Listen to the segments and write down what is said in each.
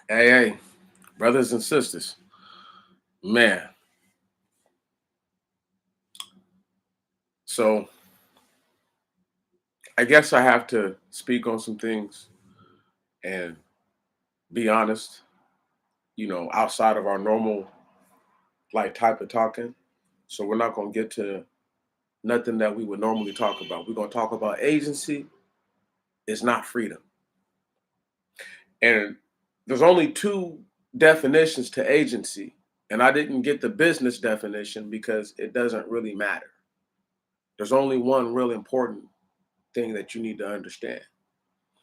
Hey, brothers and sisters, man. So I guess I have to speak on some things and be honest, outside of our normal like type of talking. So we're not gonna get to nothing that we would normally talk about. We're gonna talk about agency is not freedom. And there's only two definitions to agency. And I didn't get the business definition because it doesn't really matter. There's only one real important thing that you need to understand.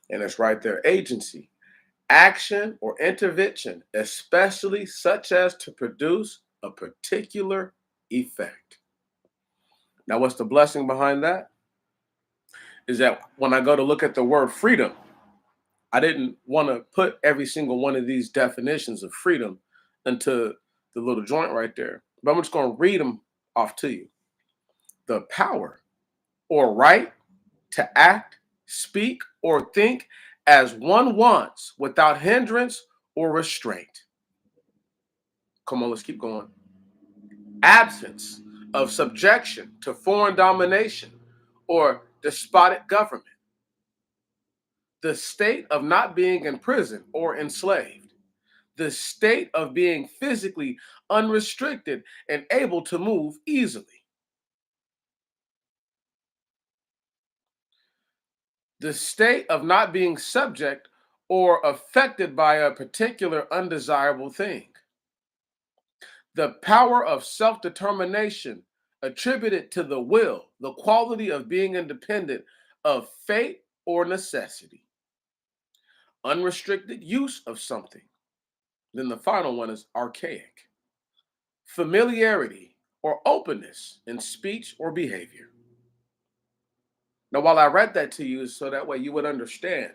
And it's right there, agency, action or intervention, especially such as to produce a particular effect. Now, what's the blessing behind that? Is that when I go to look at the word freedom, I didn't want to put every single one of these definitions of freedom into the little joint right there, but I'm just going to read them off to you. The power or right to act, speak, or think as one wants without hindrance or restraint. Come on, let's keep going. Absence of subjection to foreign domination or despotic government. The state of not being imprisoned or enslaved. The state of being physically unrestricted and able to move easily. The state of not being subject or affected by a particular undesirable thing. The power of self determination attributed to the will, the quality of being independent of fate or necessity. Unrestricted use of something. Then the final one is archaic. Familiarity or openness in speech or behavior. Now, while I read that to you, so that way you would understand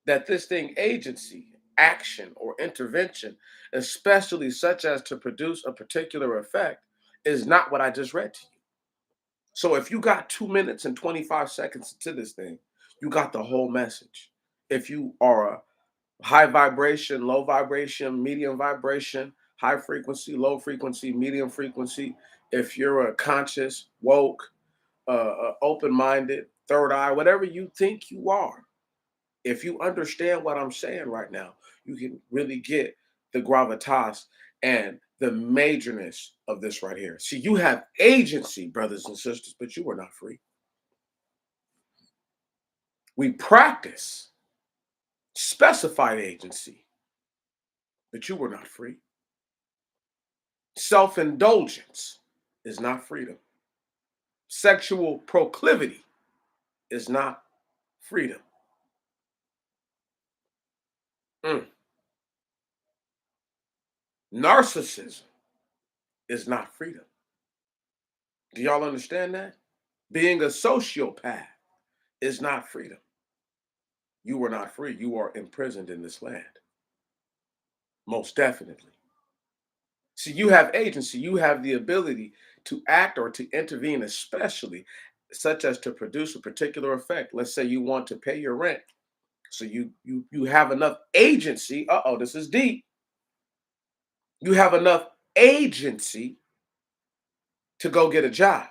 that this thing, agency, action, or intervention, especially such as to produce a particular effect, is not what I just read to you. So if you got 2 minutes and 25 seconds to this thing, you got the whole message. If you are a high vibration, low vibration, medium vibration, high frequency, low frequency, medium frequency, if you're a conscious, woke, open minded, third eye, whatever you think you are, if you understand what I'm saying right now, you can really get the gravitas and the majorness of this right here. See, you have agency, brothers and sisters, but you are not free. We practice specified agency, but you were not free. Self indulgence is not freedom. Sexual proclivity is not freedom. Mm. Narcissism is not freedom. Do y'all understand that? Being a sociopath is not freedom. You were not free. You are imprisoned in this land. Most definitely. See, you have agency. You have the ability to act or to intervene, especially such as to produce a particular effect. Let's say you want to pay your rent. So you have enough agency. Uh-oh, this is deep. You have enough agency to go get a job.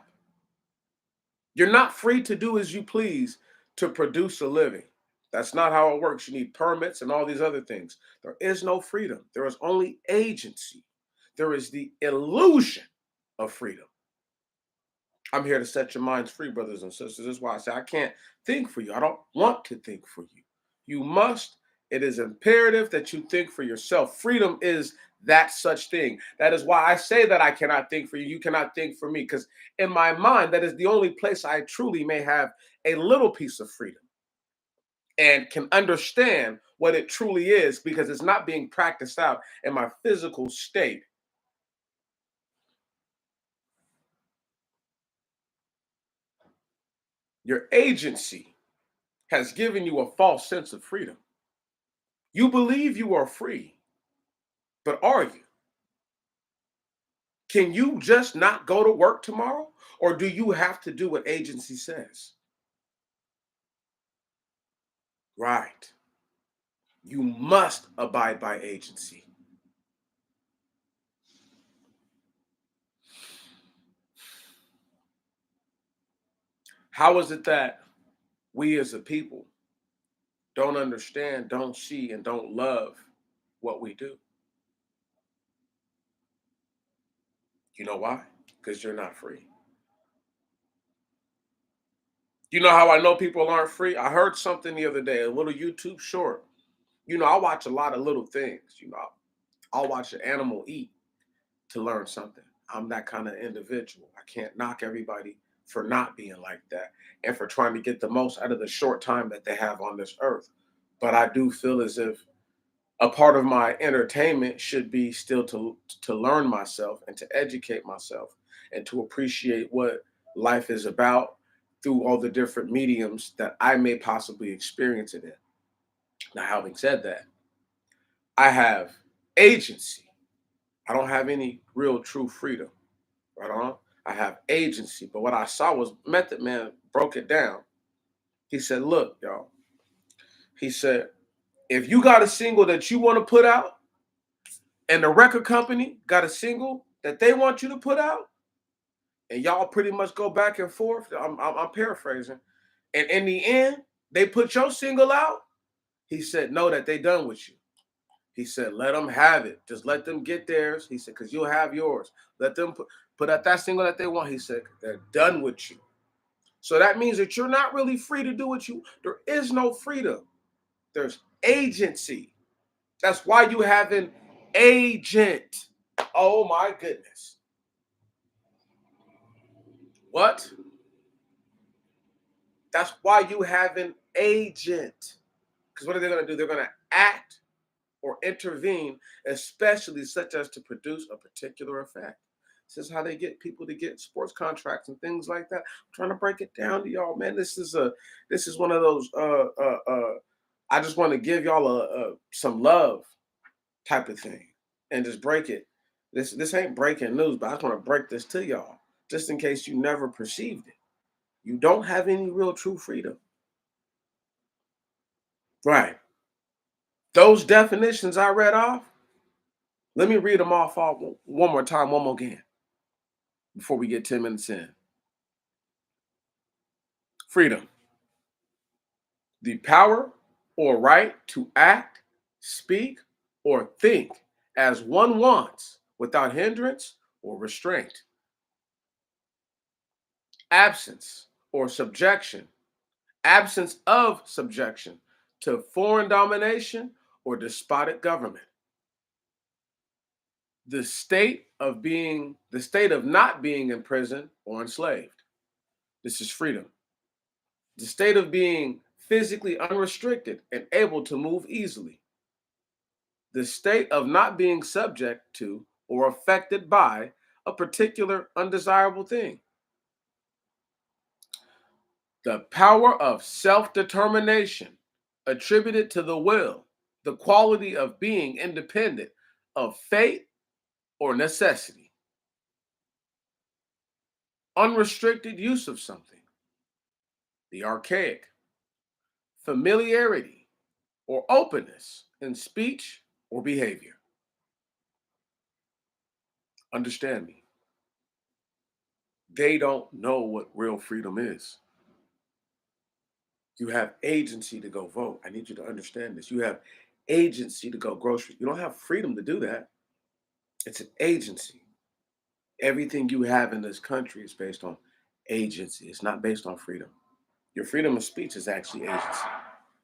You're not free to do as you please to produce a living. That's not how it works. You need permits and all these other things. There is no freedom. There is only agency. There is the illusion of freedom. I'm here to set your minds free, brothers and sisters. That's why I say I can't think for you. I don't want to think for you. You must. It is imperative that you think for yourself. Freedom is that such thing. That is why I say that I cannot think for you. You cannot think for me. Because in my mind, that is the only place I truly may have a little piece of freedom and can understand what it truly is because it's not being practiced out in my physical state. Your agency has given you a false sense of freedom. You believe you are free, but are you? Can you just not go to work tomorrow? Or do you have to do what agency says? Right. You must abide by agency. How is it that we as a people don't understand, don't see, and don't love what we do? You know why? Because you're not free. You know how I know people aren't free? I heard something the other day, a little YouTube short. I watch a lot of little things. I'll watch an animal eat to learn something. I'm that kind of individual. I can't knock everybody for not being like that and for trying to get the most out of the short time that they have on this earth. But I do feel as if a part of my entertainment should be still to learn myself and to educate myself and to appreciate what life is about through all the different mediums that I may possibly experience it in. Now, having said that, I have agency. I don't have any real true freedom. Right on. I have agency. But what I saw was Method Man broke it down. He said, look, y'all, he said, if you got a single that you want to put out and the record company got a single that they want you to put out, and y'all pretty much go back and forth, I'm paraphrasing, and in the end, they put your single out, he said, know that they done with you. He said, let them have it. Just let them get theirs. He said, because you'll have yours. Let them put out that single that they want. He said, they're done with you. So that means that you're not really free to do what there is no freedom. There's agency. That's why you have an agent. Oh my goodness. What? That's why you have an agent. Because what are they going to do? They're going to act or intervene, especially such as to produce a particular effect. This is how they get people to get sports contracts and things like that. I'm trying to break it down to y'all, man. This is one of those I just want to give y'all a some love type of thing and just break it. This ain't breaking news, but I just want to break this to y'all just in case you never perceived it. You don't have any real true freedom. Right. Those definitions I read off, let me read them off all one more time, one more again, before we get 10 minutes in. Freedom, the power or right to act, speak, or think as one wants without hindrance or restraint. Absence or subjection, absence of subjection to foreign domination or despotic government. The state of not being in prison or enslaved. This is freedom. The state of being physically unrestricted and able to move easily. The state of not being subject to or affected by a particular undesirable thing. The power of self determination attributed to the will, the quality of being independent of fate or necessity. Unrestricted use of something. The archaic. Familiarity or openness in speech or behavior. Understand me. They don't know what real freedom is. You have agency to go vote. I need you to understand this. You have agency to go grocery. You don't have freedom to do that. It's an agency. Everything you have in this country is based on agency. It's not based on freedom. Your freedom of speech is actually agency.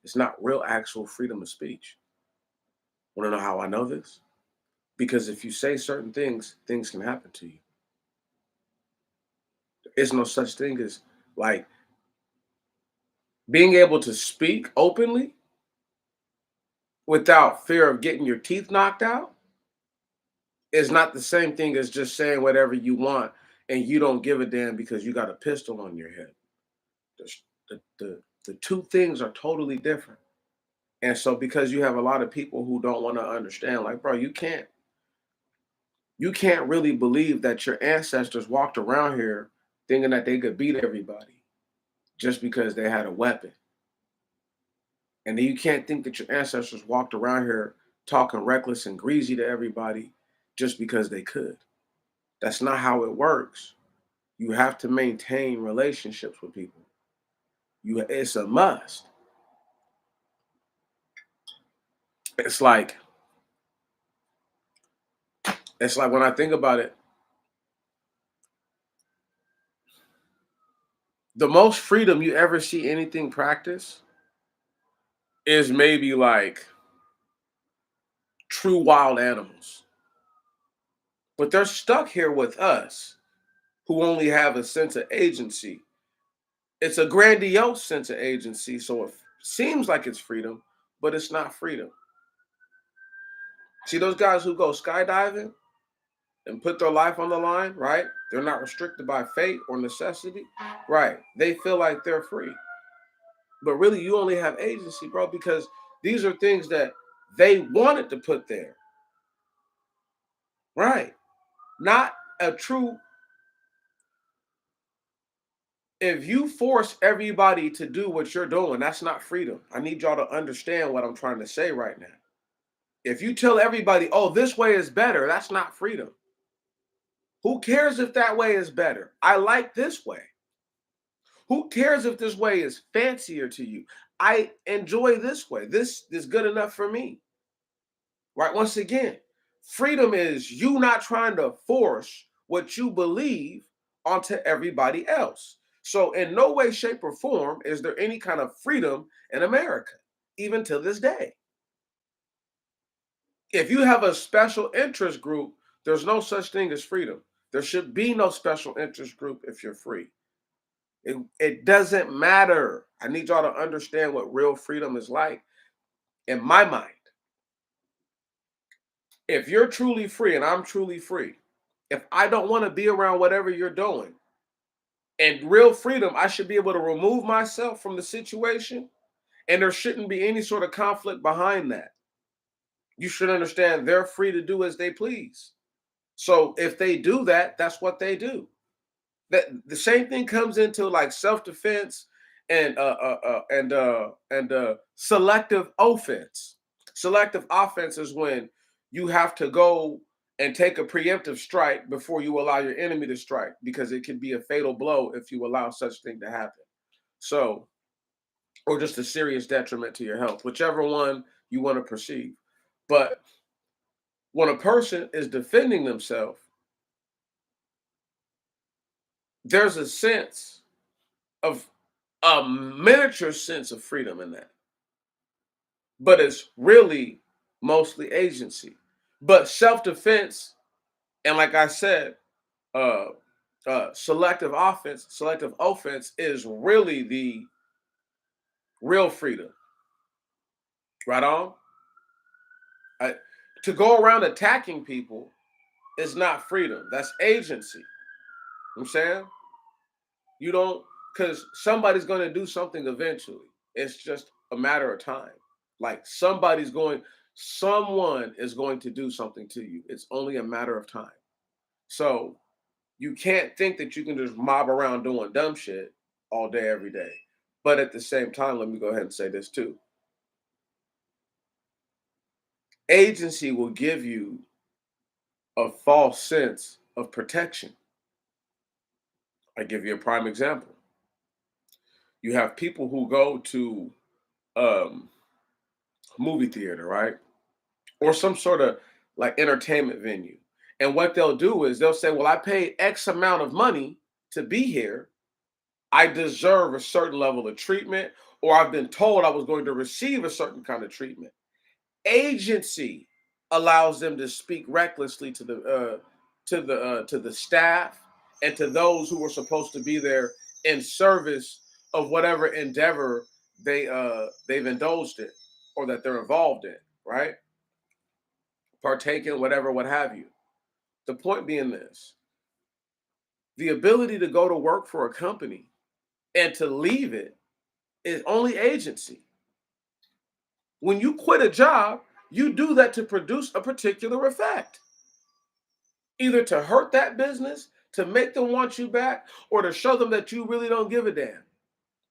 It's not real actual freedom of speech. Want to know how I know this? Because if you say certain things, things can happen to you. There is no such thing as like being able to speak openly without fear of getting your teeth knocked out is not the same thing as just saying whatever you want and you don't give a damn because you got a pistol on your head. The, the two things are totally different. And so because you have a lot of people who don't want to understand, like, bro, you can't really believe that your ancestors walked around here thinking that they could beat everybody just because they had a weapon And then you can't think that your ancestors walked around here talking reckless and greasy to everybody just because they could. That's not how it works. You have to maintain relationships with people. It's a must. It's like when I think about it, the most freedom you ever see anything practice is maybe like true wild animals. But they're stuck here with us who only have a sense of agency. It's a grandiose sense of agency, so it seems like it's freedom, but it's not freedom. See those guys who go skydiving and put their life on the line, right? They're not restricted by fate or necessity, right? They feel like they're free. But really, you only have agency, bro, because these are things that they wanted to put there, right? Not a true. If you force everybody to do what you're doing, that's not freedom. I need y'all to understand what I'm trying to say right now. If you tell everybody, oh, this way is better, that's not freedom. Who cares if that way is better? I like this way. Who cares if this way is fancier to you? I enjoy this way. This is good enough for me. Right? Once again, freedom is you not trying to force what you believe onto everybody else. So, in no way, shape, or form is there any kind of freedom in America, even to this day. If you have a special interest group, there's no such thing as freedom. There should be no special interest group if you're free. It doesn't matter. I need y'all to understand what real freedom is like. In my mind, if you're truly free and I'm truly free, if I don't want to be around whatever you're doing, and real freedom, I should be able to remove myself from the situation, and there shouldn't be any sort of conflict behind that. You should understand they're free to do as they please. So if they do that, that's what they do. That the same thing comes into like self-defense and selective offense. Selective offense is when you have to go and take a preemptive strike before you allow your enemy to strike, because it can be a fatal blow if you allow such thing to happen. So, or just a serious detriment to your health, whichever one you want to perceive. But when a person is defending themselves, there's a sense of a miniature sense of freedom in that, but it's really mostly agency. But self-defense, and like I said, uh, selective offense is really the real freedom. Right on. I, to go around attacking people is not freedom. That's agency. You know what I'm saying, you don't, because somebody's going to do something eventually. It's just a matter of time. Like someone is going to do something to you. It's only a matter of time. So you can't think that you can just mob around doing dumb shit all day, every day. But at the same time, let me go ahead and say this too. Agency will give you a false sense of protection. I give you a prime example. You have people who go to um, movie theater, right? Or some sort of like entertainment venue. And what they'll do is they'll say, well, I paid X amount of money to be here. I deserve a certain level of treatment, or I've been told I was going to receive a certain kind of treatment. Agency allows them to speak recklessly to the staff and to those who were supposed to be there in service of whatever endeavor they've indulged in or that they're involved in, right? Partake in whatever, what have you. The point being this: the ability to go to work for a company and to leave it is only agency. When you quit a job, you do that to produce a particular effect, either to hurt that business, to make them want you back, or to show them that you really don't give a damn.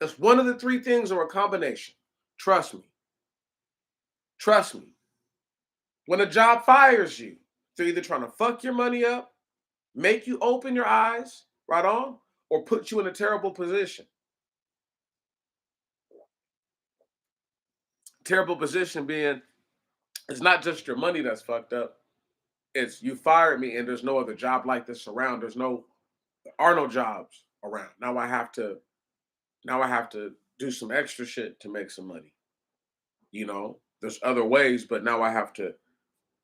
It's one of the three things or a combination. Trust me. Trust me. When a job fires you, they're either trying to fuck your money up, make you open your eyes, right on, or put you in a terrible position. Terrible position being it's not just your money that's fucked up. It's you fired me and there's no other job like this around. There are no jobs around. Now I have to do some extra shit to make some money. There's other ways, but now I have to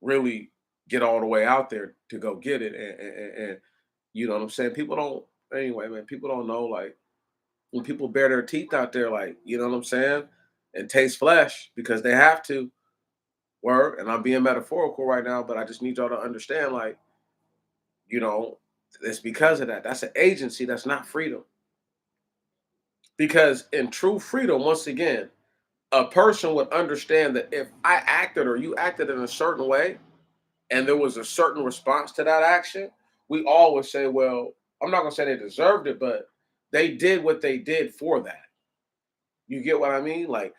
really get all the way out there to go get it. And you know what I'm saying? People don't anyway, man, people don't know like when people bare their teeth out there, like, you know what I'm saying? And taste flesh because they have to work. And I'm being metaphorical right now, but I just need y'all to understand, like, you know, it's because of that. That's an agency, that's not freedom. Because in true freedom, once again, a person would understand that if I acted or you acted in a certain way and there was a certain response to that action, we all would say, well, I'm not going to say they deserved it, but they did what they did for that. You get what I mean? Like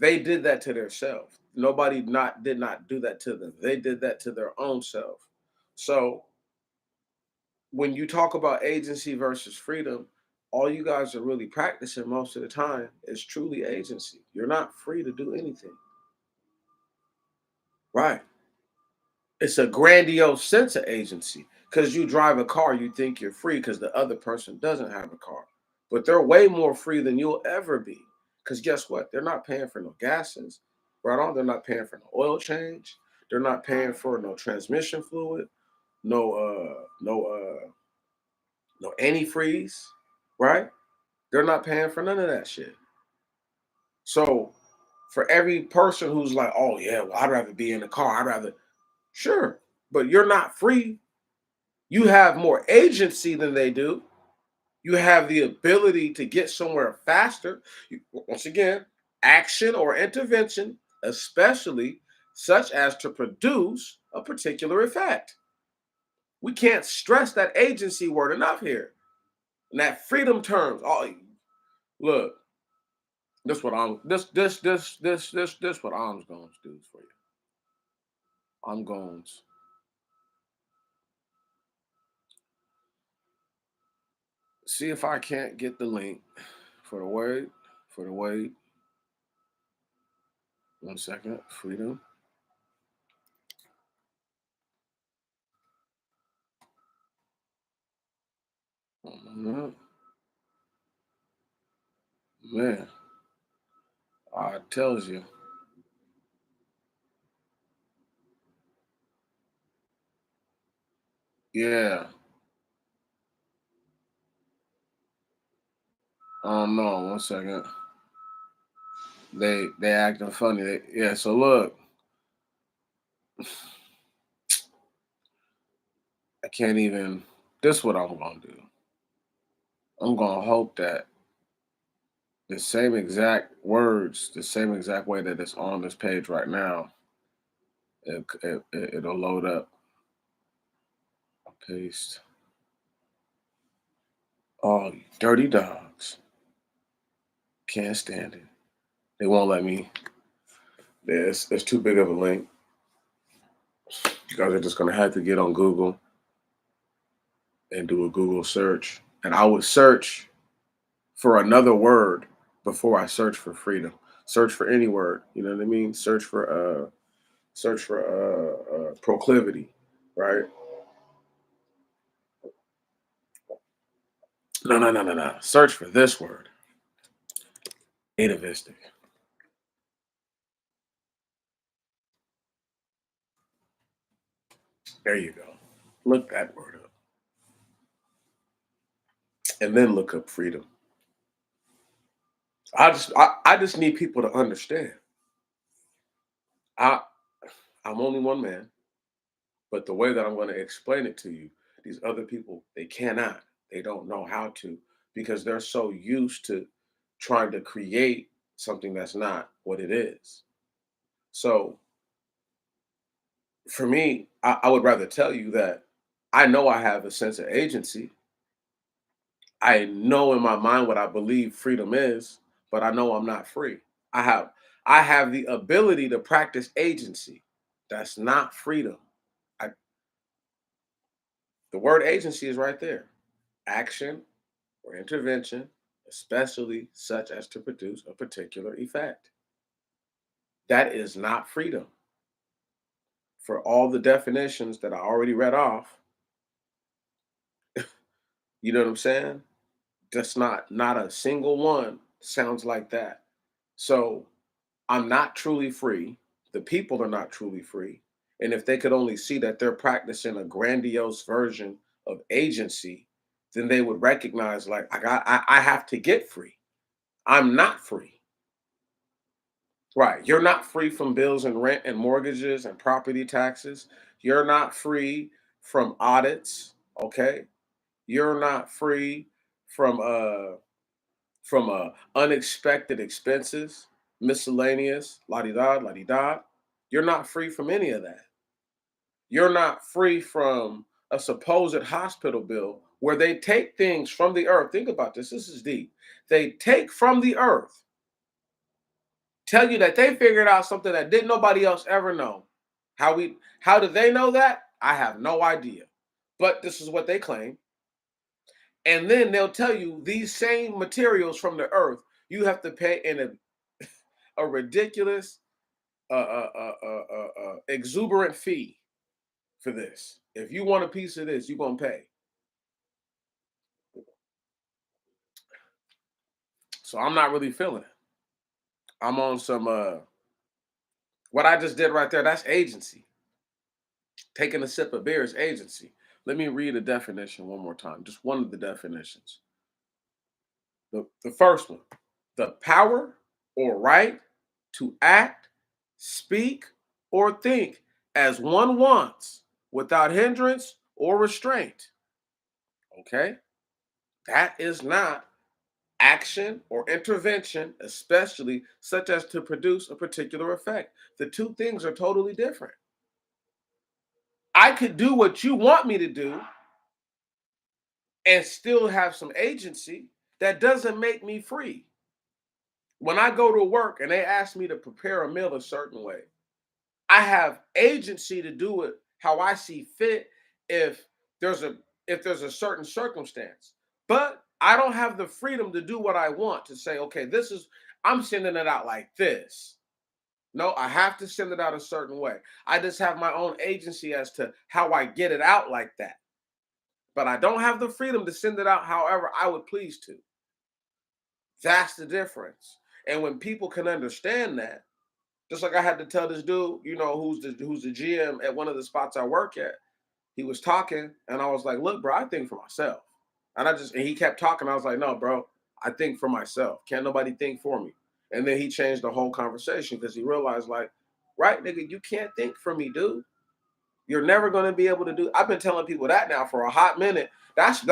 they did that to their self. Nobody not did not do that to them. They did that to their own self. So when you talk about agency versus freedom, all you guys are really practicing most of the time is truly agency. You're not free to do anything. Right. It's a grandiose sense of agency because you drive a car, you think you're free because the other person doesn't have a car. But they're way more free than you'll ever be. Because guess what? They're not paying for no gases, right on. They're not paying for no oil change. They're not paying for no transmission fluid, no antifreeze, right? They're not paying for none of that shit. So for every person who's like, oh yeah, well, I'd rather be in the car, I'd rather sure, but you're not free. You have more agency than they do. You have the ability to get somewhere faster. Once again, action or intervention, especially such as to produce a particular effect. We can't stress that agency word enough here. And that freedom terms. Oh, look, this what I'm going to do for you. I'm going to see if I can't get the link for the word. For the word. 1 second. Freedom. Mhm. Man, I tells you. Yeah. I don't know. 1 second. They acting funny. Yeah. So look, I can't even. This what I'm gonna do. I'm gonna hope that the same exact words, the same exact way that it's on this page right now, it'll load up. Paste. Oh, you dirty dogs. Can't stand it. They won't let me. It's too big of a link. You guys are just gonna have to get on Google and do a Google search. And I would search for another word before I search for freedom. Search for any word. You know what I mean? Search for proclivity, right? No, no, no, no, no. Search for this word. Atavistic. There you go. Look that word up. And then look up freedom. I just need people to understand. I I'm only one man, but the way that I'm going to explain it to you, these other people, they cannot. They don't know how to because they're so used to trying to create something that's not what it is. So for me, I would rather tell you that I know I have a sense of agency. I know in my mind what I believe freedom is, but I know I'm not free. I have I have the ability to practice agency. That's not freedom. I, the word agency is right there. Action or intervention, especially such as to produce a particular effect. That is not freedom. For all the definitions that I already read off, you know what I'm saying? That's not a single one sounds like that. So I'm not truly free. The people are not truly free. And if they could only see that they're practicing a grandiose version of agency, then they would recognize like I have to get free. I'm not free. Right. You're not free from bills and rent and mortgages and property taxes. You're not free from audits. Okay. You're not free from unexpected expenses, miscellaneous, la di da. You're not free from any of that. You're not free from a supposed hospital bill where they take things from the earth. Think about this. This is deep. They take from the earth, tell you that they figured out something that didn't nobody else ever know. How did they know that? I have no idea. But this is what they claim. And then they'll tell you these same materials from the earth, you have to pay in a ridiculous, exuberant fee for this. If you want a piece of this, you're gonna pay. So I'm not really feeling it. I'm on some what I just did right there. That's agency. Taking a sip of beer is agency. Let me read a definition one more time. Just one of the definitions. The first one, the power or right to act, speak, or think as one wants without hindrance or restraint. Okay? That is not action or intervention, especially such as to produce a particular effect. The two things are totally different. I could do what you want me to do and still have some agency. That doesn't make me free. When I go to work and they ask me to prepare a meal a certain way, I have agency to do it how I see fit if there's a there's a certain circumstance. But I don't have the freedom to do what I want to say, okay, this is I'm sending it out like this. No, I have to send it out a certain way. I just have my own agency as to how I get it out like that. But I don't have the freedom to send it out however I would please to. That's the difference. And when people can understand that, just like I had to tell this dude, who's the GM at one of the spots I work at. He was talking, and I was like, "Look, bro, I think for myself." And he kept talking. I was like, "No, bro, I think for myself. Can't nobody think for me." And then he changed the whole conversation because he realized, like, right, nigga, you can't think for me, dude. You're never gonna be able to do. I've been telling people that now for a hot minute. That's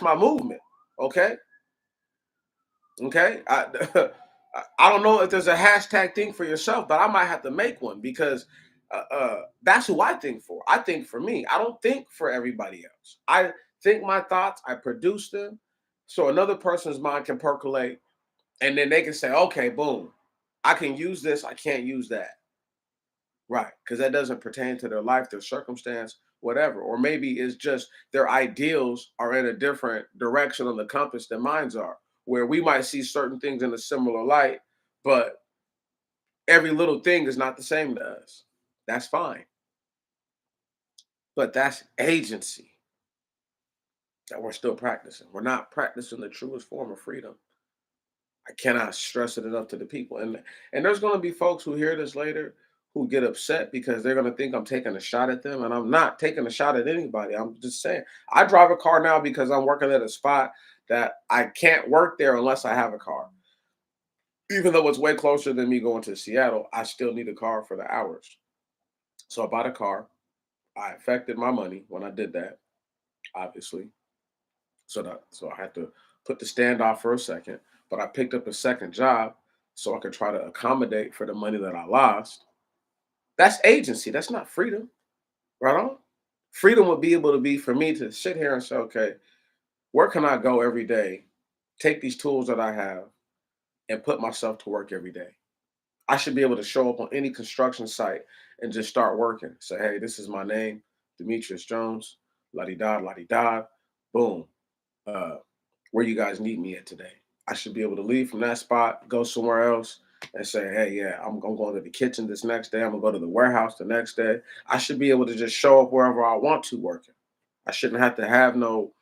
my movement. Okay, okay. I don't know if there's a hashtag thing for yourself, but I might have to make one because that's who I think for. I think for me. I don't think for everybody else. I think my thoughts, I produce them, so another person's mind can percolate, and then they can say, okay, boom, I can use this, I can't use that. Right, because that doesn't pertain to their life, their circumstance, whatever. Or maybe it's just their ideals are in a different direction on the compass than mine's are, where we might see certain things in a similar light, but every little thing is not the same to us. That's fine. But that's agency that we're still practicing. We're not practicing the truest form of freedom. I cannot stress it enough to the people. And there's gonna be folks who hear this later who get upset because they're gonna think I'm taking a shot at them. And I'm not taking a shot at anybody. I'm just saying I drive a car now because I'm working at a spot that I can't work there unless I have a car. Even though it's way closer than me going to Seattle, I still need a car for the hours. So I bought a car. I affected my money when I did that, obviously. So I had to put the standoff for a second, but I picked up a second job so I could try to accommodate for the money that I lost. That's agency. That's not freedom, right on. Freedom would be able to be for me to sit here and say, okay, where can I go every day? Take these tools that I have and put myself to work every day. I should be able to show up on any construction site and just start working. Say, hey, this is my name, Demetrius Jones, la di da, boom. Uh, where you guys need me at today? I should be able to leave from that spot, go somewhere else, and say, hey, yeah, I'm going to the kitchen this next day. I'm going to go to the warehouse the next day. I should be able to just show up wherever I want to working. I shouldn't have to have no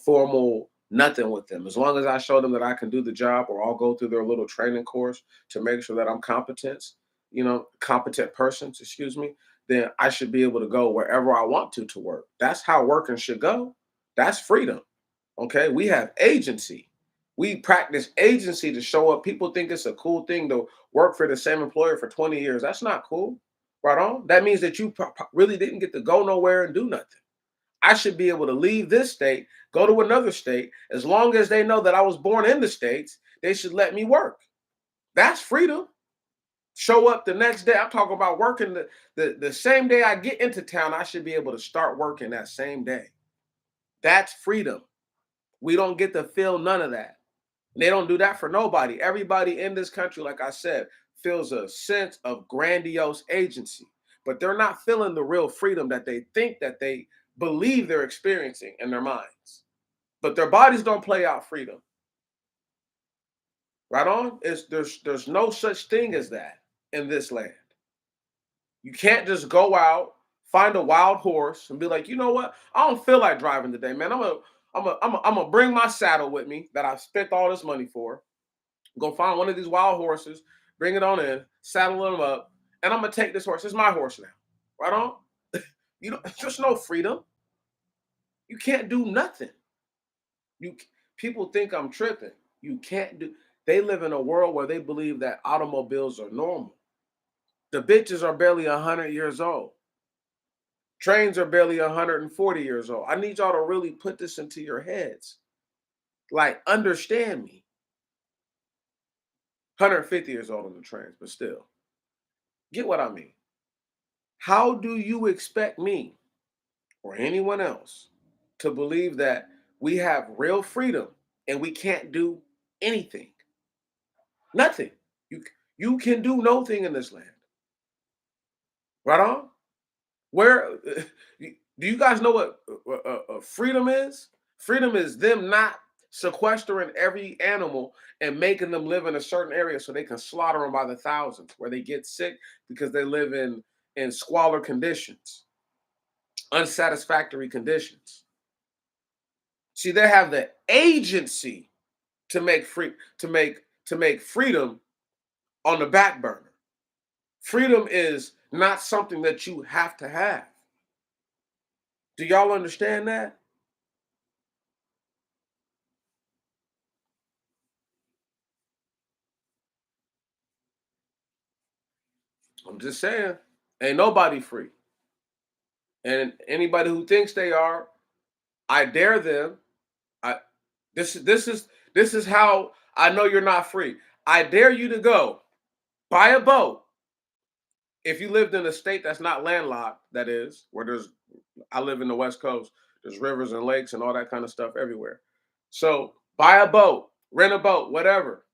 formal nothing with them. As long as I show them that I can do the job, or I'll go through their little training course to make sure that I'm competent persons, excuse me, then I should be able to go wherever I want to work. That's how working should go. That's freedom. Okay. We have agency. We practice agency to show up. People think it's a cool thing to work for the same employer for 20 years. That's not cool. Right on. That means that you really didn't get to go nowhere and do nothing. I should be able to leave this state, go to another state. As long as they know that I was born in the States, they should let me work. That's freedom. Show up the next day. I'm talking about working the same day I get into town, I should be able to start working that same day. That's freedom. We don't get to feel none of that. And they don't do that for nobody. Everybody in this country, like I said, feels a sense of grandiose agency, but they're not feeling the real freedom that they think that they believe they're experiencing in their minds. But their bodies don't play out freedom. Right on? There's no such thing as that in this land. You can't just go out, find a wild horse, and be like, you know what? I don't feel like driving today, man. I'm gonna bring my saddle with me that I've spent all this money for. Go find one of these wild horses, bring it on in, saddle them up, and I'm gonna take this horse. It's my horse now. Right on? You know, there's no freedom. You can't do nothing. You People think I'm tripping. You can't do. They live in a world where they believe that automobiles are normal. The bitches are barely 100 years old. Trains are barely 140 years old. I need y'all to really put this into your heads. Like, understand me. 150 years old on the trains, but still, get what I mean. How do you expect me or anyone else to believe that we have real freedom and we can't do anything? Nothing. You you can do no thing in this land. Right on? Where do you guys know what freedom is? Freedom is them not sequestering every animal and making them live in a certain area so they can slaughter them by the thousands, where they get sick because they live in squalor conditions, unsatisfactory conditions. See, they have the agency to make free to make freedom on the back burner. Freedom is not something that you have to have. Do y'all understand that? I'm just saying, ain't nobody free. And anybody who thinks they are, I dare them. I this is how I know you're not free. I dare you to go buy a boat. If you lived in a state that's not landlocked, that is, where there's I live in the West Coast, there's rivers and lakes and all that kind of stuff everywhere. So buy a boat, rent a boat, whatever.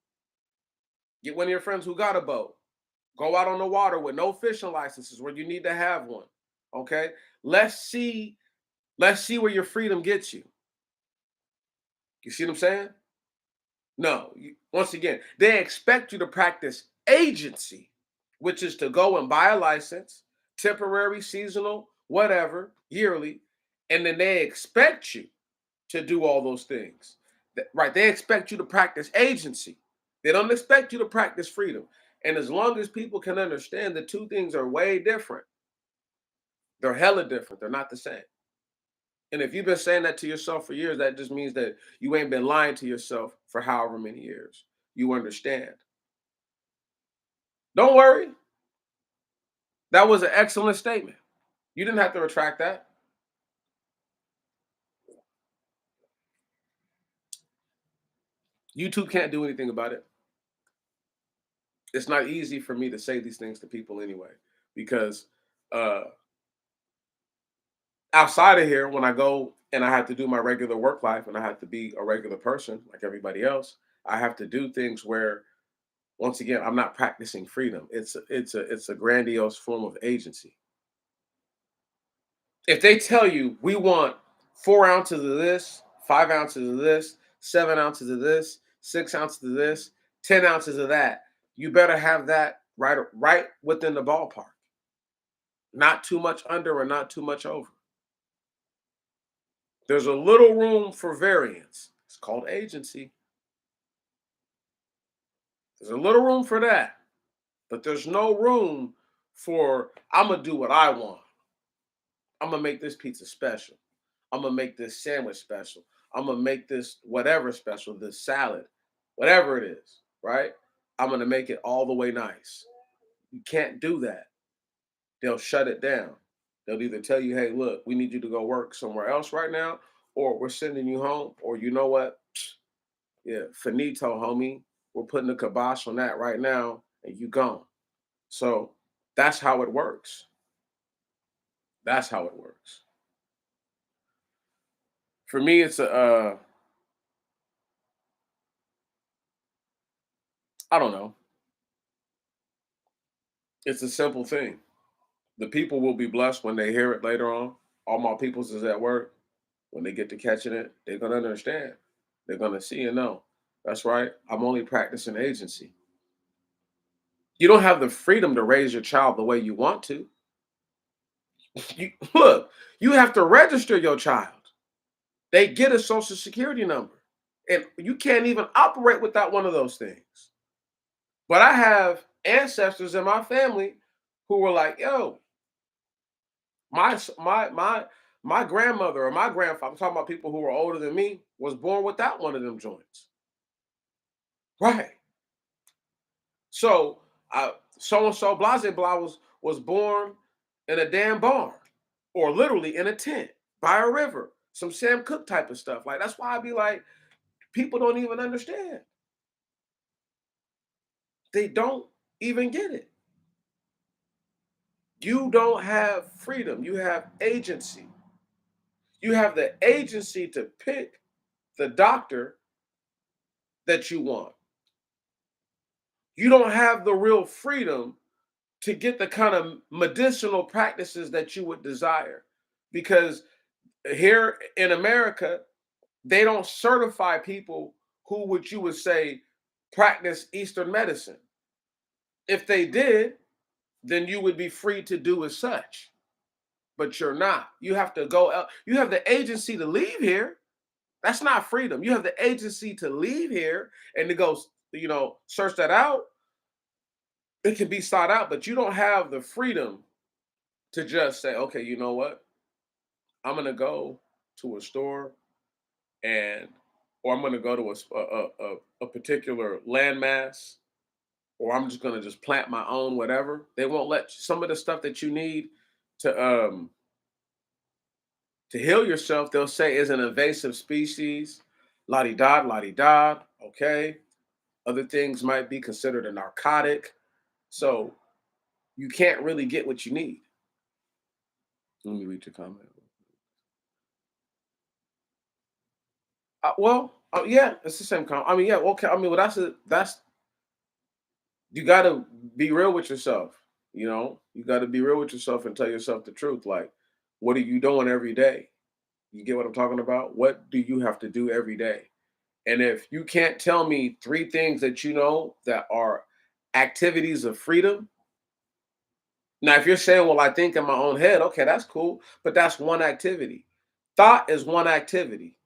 Get one of your friends who got a boat. Go out on the water with no fishing licenses where you need to have one. Okay. Let's see, let's see where your freedom gets you. You see what I'm saying? No. Once again, they expect you to practice agency, which is to go and buy a license, temporary, seasonal, whatever, yearly, and then they expect you to do all those things. Right? They expect you to practice agency. They don't expect you to practice freedom. And as long as people can understand the two things are way different, they're hella different. They're not the same. And if you've been saying that to yourself for years, that just means that you ain't been lying to yourself for however many years. You understand. Don't worry. That was an excellent statement. You didn't have to retract that. YouTube can't do anything about it. It's not easy for me to say these things to people anyway, because uh, outside of here, when I go and I have to do my regular work life and I have to be a regular person like everybody else, I have to do things where Once again, I'm not practicing freedom. It's a grandiose form of agency. If they tell you we want 4 ounces of this, 5 ounces of this, 7 ounces of this, 6 ounces of this, 10 ounces of that, you better have that right within the ballpark. Not too much under or not too much over. There's a little room for variance. It's called agency. There's a little room for that, but there's no room for I'm gonna do what I want. I'm gonna make this pizza special. I'm gonna make this sandwich special. I'm gonna make this whatever special, this salad, whatever it is, right? I'm gonna make it all the way nice. You can't do that. They'll shut it down. They'll either tell you, hey, look, we need you to go work somewhere else right now, or we're sending you home, or you know what? Yeah, finito, homie. We're putting the kibosh on that right now, and you gone. So that's how it works. That's how it works. For me, it's I don't know. It's a simple thing. The people will be blessed when they hear it later on. All my peoples is at work. When they get to catching it, they're gonna understand. They're gonna see and know. That's right. I'm only practicing agency. You don't have the freedom to raise your child the way you want to. You look, you have to register your child. They get a social security number. And you can't even operate without one of those things. But I have ancestors in my family who were like, yo, my grandmother or my grandfather, I'm talking about people who are older than me, was born without one of them joints. Right. So so and so Blase blah was born in a damn barn or literally in a tent by a river, some Sam Cooke type of stuff. Like that's why I be like, people don't even understand. They don't even get it. You don't have freedom. You have agency. You have the agency to pick the doctor that you want. You don't have the real freedom to get the kind of medicinal practices that you would desire because here in America, they don't certify people who would you would say practice Eastern medicine. If they did, then you would be free to do as such. But you're not. You have to go out. You have the agency to leave here. That's not freedom. You have the agency to leave here and to go, search that out. It can be sought out, but you don't have the freedom to just say, okay, you know what? I'm gonna go to a store and, or I'm gonna go to a particular landmass, or I'm just gonna just plant my own whatever. They won't let some of the stuff that you need to um to heal yourself. They'll say is an invasive species, la di da. Okay, other things might be considered a narcotic, so you can't really get what you need. Let me read your comment. Yeah, it's the same comment. I mean, yeah, okay. I mean, well, that's you got to be real with yourself. You got to be real with yourself and tell yourself the truth. Like, what are you doing every day? You get what I'm talking about? What do you have to do every day? And if you can't tell me three things that you know that are activities of freedom, now if you're saying, well, I think in my own head, okay, that's cool, but that's one activity. Thought is one activity.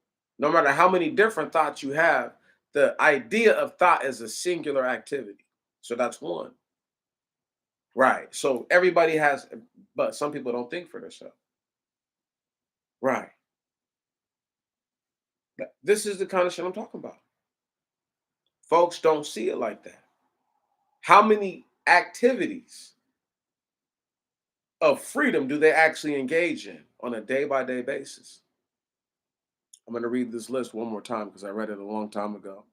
No matter how many different thoughts you have, the idea of thought is a singular activity. So that's one. Right. So everybody has, but some people don't think for themselves. Right. This is the kind of shit I'm talking about. Folks don't see it like that. How many activities of freedom do they actually engage in on a day by day basis? I'm going to read this list one more time because I read it a long time ago.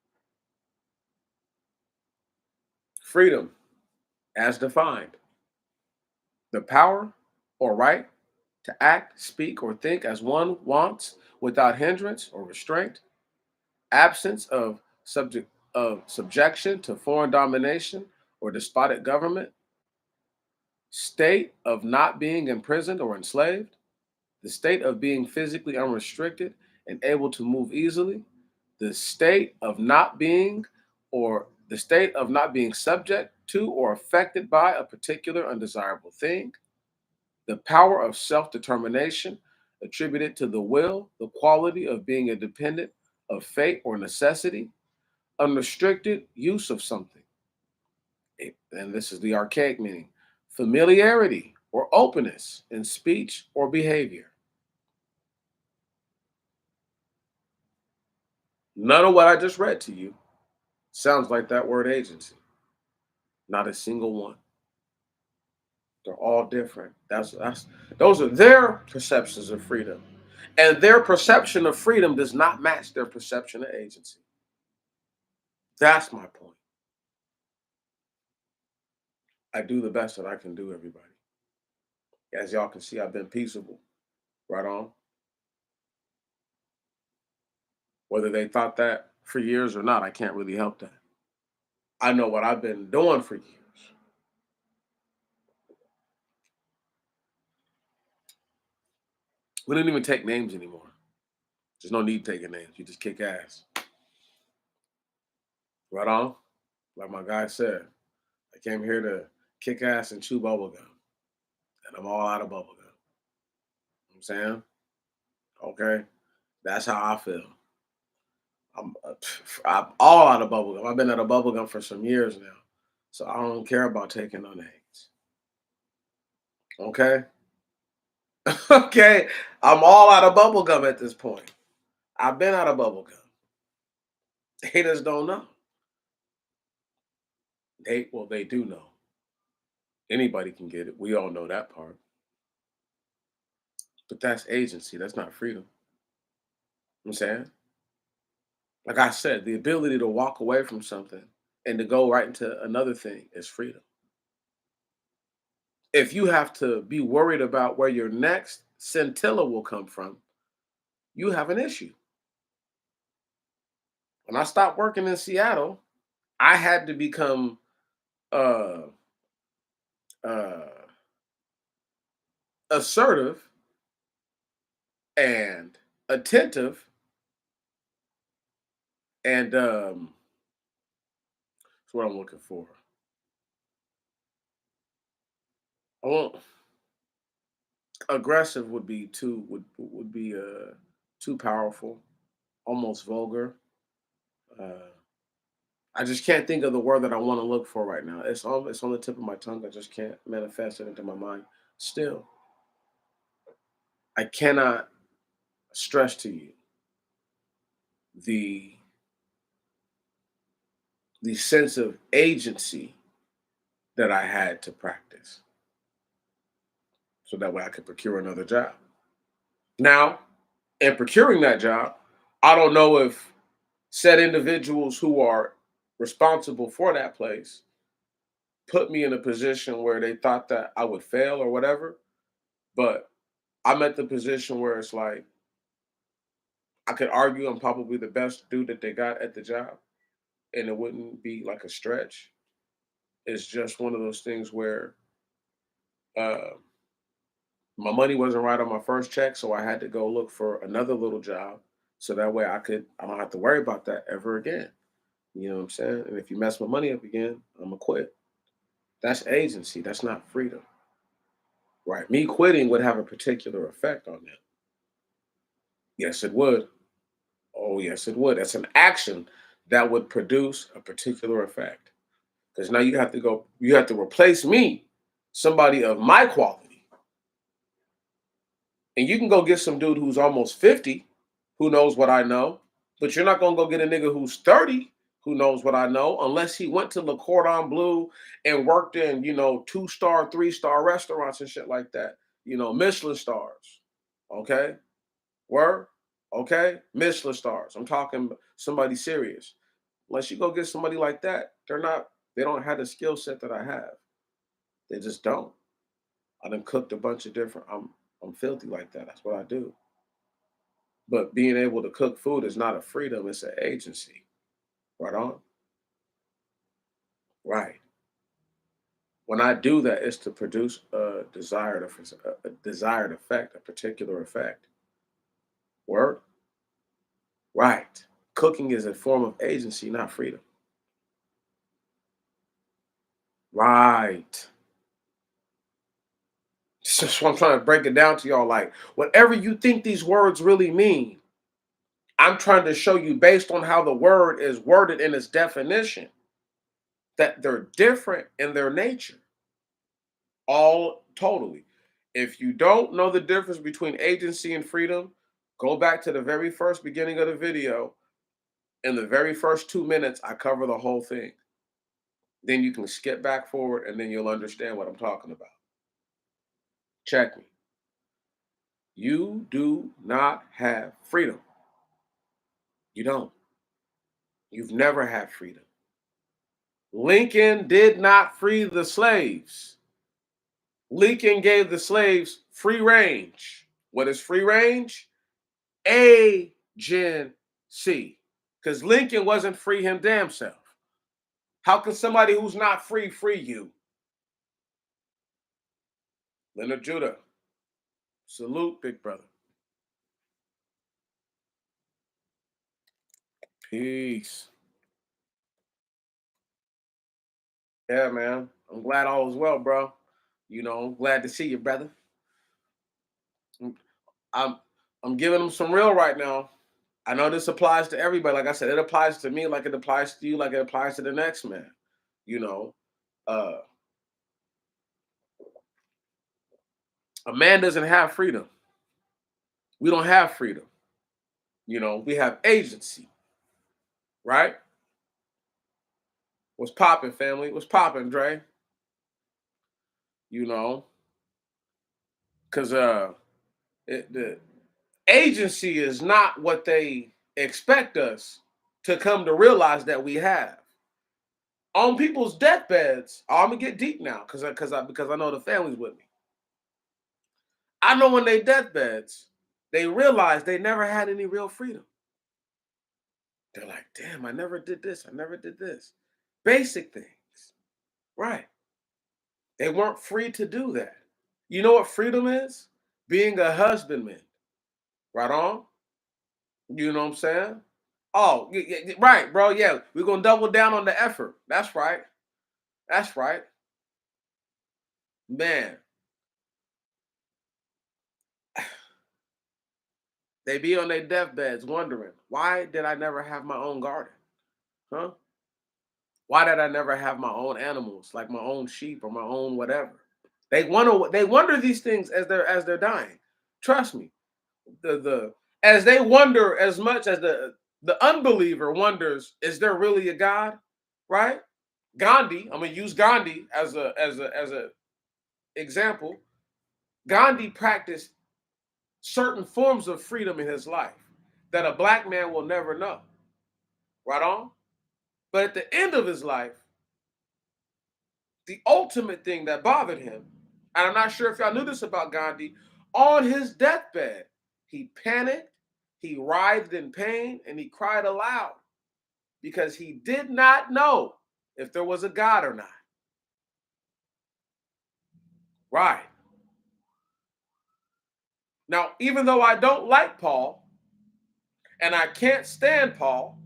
Freedom, as defined, the power or right to act, speak, or think as one wants without hindrance or restraint, absence of of subjection to foreign domination or despotic government, state of not being imprisoned or enslaved, the state of being physically unrestricted and able to move easily, the state of not being or the state of not being subject to or affected by a particular undesirable thing, the power of self-determination attributed to the will, the quality of being independent of fate or necessity, unrestricted use of something. And this is the archaic meaning, familiarity or openness in speech or behavior. None of what I just read to you sounds like that word agency. Not a single one. They're all different. That's those are their perceptions of freedom. And their perception of freedom does not match their perception of agency. That's my point. I do the best that I can do, everybody. As y'all can see, I've been peaceable. Right on. Whether they thought that for years or not, I can't really help that. I know what I've been doing for years. We don't even take names anymore. There's no need taking names. You just kick ass. Right on. Like my guy said, I came here to kick ass and chew bubblegum. And I'm all out of bubblegum. You know what I'm saying? Okay. That's how I feel. I'm all out of bubblegum. I've been out of bubblegum for some years now. So I don't care about taking no names. Okay. Okay. I'm all out of bubblegum at this point. I've been out of bubblegum. Haters don't know. They do know. Anybody can get it. We all know that part. But that's agency. That's not freedom. You know what I'm saying? Like I said, the ability to walk away from something and to go right into another thing is freedom. If you have to be worried about where your next scintilla will come from, you have an issue. When I stopped working in Seattle, I had to become uh, uh, assertive and attentive and that's what I'm looking for. I won't aggressive would be too powerful, almost vulgar. Uh, I just can't think of the word that I want to look for right now. It's on the tip of my tongue. I just can't manifest it into my mind. Still, I cannot stress to you the the sense of agency that I had to practice, so that way I could procure another job. Now, in procuring that job, I don't know if said individuals who are responsible for that place put me in a position where they thought that I would fail or whatever, but I'm at the position where it's like I could argue I'm probably the best dude that they got at the job, and it wouldn't be like a stretch. It's just one of those things where uh, my money wasn't right on my first check, so I had to go look for another little job, so that way I don't have to worry about that ever again. You know what I'm saying? And if you mess my money up again, I'm gonna quit. That's agency. That's not freedom, right? Me quitting would have a particular effect on that. Yes, it would. Oh, yes, it would. That's an action that would produce a particular effect. Because now you have to replace me, somebody of my quality. And you can go get some dude who's almost 50 who knows what I know, but you're not gonna go get a nigga who's 30 who knows what I know unless he went to Le Cordon Bleu and worked in, 2-star, 3-star restaurants and shit like that. Michelin stars. Okay? Word? Okay? Michelin stars. I'm talking somebody serious. Unless you go get somebody like that, they don't have the skill set that I have. They just don't. I done cooked a bunch of different I'm filthy like that. That's what I do. But being able to cook food is not a freedom, it's an agency. Right on. Right. When I do that, it's to produce a desired effect, a particular effect. Word? Right. Cooking is a form of agency, not freedom. Right. It's just what I'm trying to break it down to y'all. Like, whatever you think these words really mean, I'm trying to show you based on how the word is worded in its definition that they're different in their nature. All totally. If you don't know the difference between agency and freedom, go back to the very first beginning of the video. In the very first 2 minutes, I cover the whole thing. Then you can skip back forward and then you'll understand what I'm talking about. Check me. You do not have freedom. You don't. You've never had freedom. Lincoln did not free the slaves. Lincoln gave the slaves free range. What is free range? Agency. Because Lincoln wasn't free him damn self. How can somebody who's not free you? Leonard Judah. Salute, big brother. Peace. Yeah, man. I'm glad all is well, bro. I'm glad to see you, brother. I'm I'm I'm giving them some real right now. I know this applies to everybody. Like I said, it applies to me like it applies to you, like it applies to the next man. You know, uh, a man doesn't have freedom. We don't have freedom. We have agency, right? What's popping, family? What's popping, Dre? You know, because the agency is not what they expect us to come to realize that we have. On people's deathbeds, I'm gonna get deep now because I know the family's with me. I know when they deathbeds, they realize they never had any real freedom. They're like, damn, I never did this. I never did this. Basic things. Right. They weren't free to do that. You know what freedom is? Being a husbandman. Right on? You know what I'm saying? Oh, right, bro. Yeah, we're gonna double down on the effort. That's right. That's right. Man, they be on their deathbeds wondering, why did I never have my own garden? Huh? Why did I never have my own animals, like my own sheep or my own whatever? They wonder these things as they're dying. Trust me. The as they wonder as much as the unbeliever wonders, is there really a God? Right? Gandhi, I'm gonna use Gandhi as a example. Gandhi practiced certain forms of freedom in his life that a black man will never know. Right on? But at the end of his life, the ultimate thing that bothered him, and I'm not sure if y'all knew this about Gandhi, on his deathbed, he panicked, he writhed in pain, and he cried aloud because he did not know if there was a God or not. Right. Now, even though I don't like Paul and I can't stand Paul,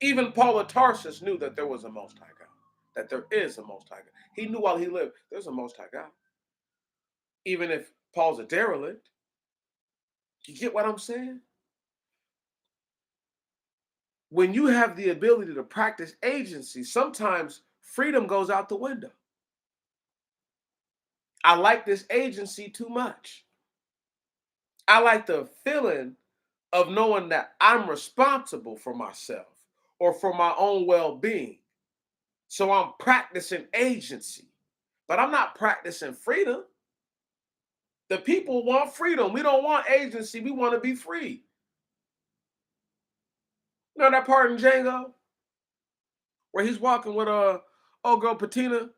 even Paul of Tarsus knew that there was a Most High God, that there is a Most High God. He knew while he lived, there's a Most High God. Even if Paul's a derelict, you get what I'm saying? When you have the ability to practice agency, sometimes freedom goes out the window. I like this agency too much. I like the feeling of knowing that I'm responsible for myself or for my own well being. So I'm practicing agency, but I'm not practicing freedom. The people want freedom. We don't want agency. We want to be free. You know that part in Django where he's walking with old girl Patina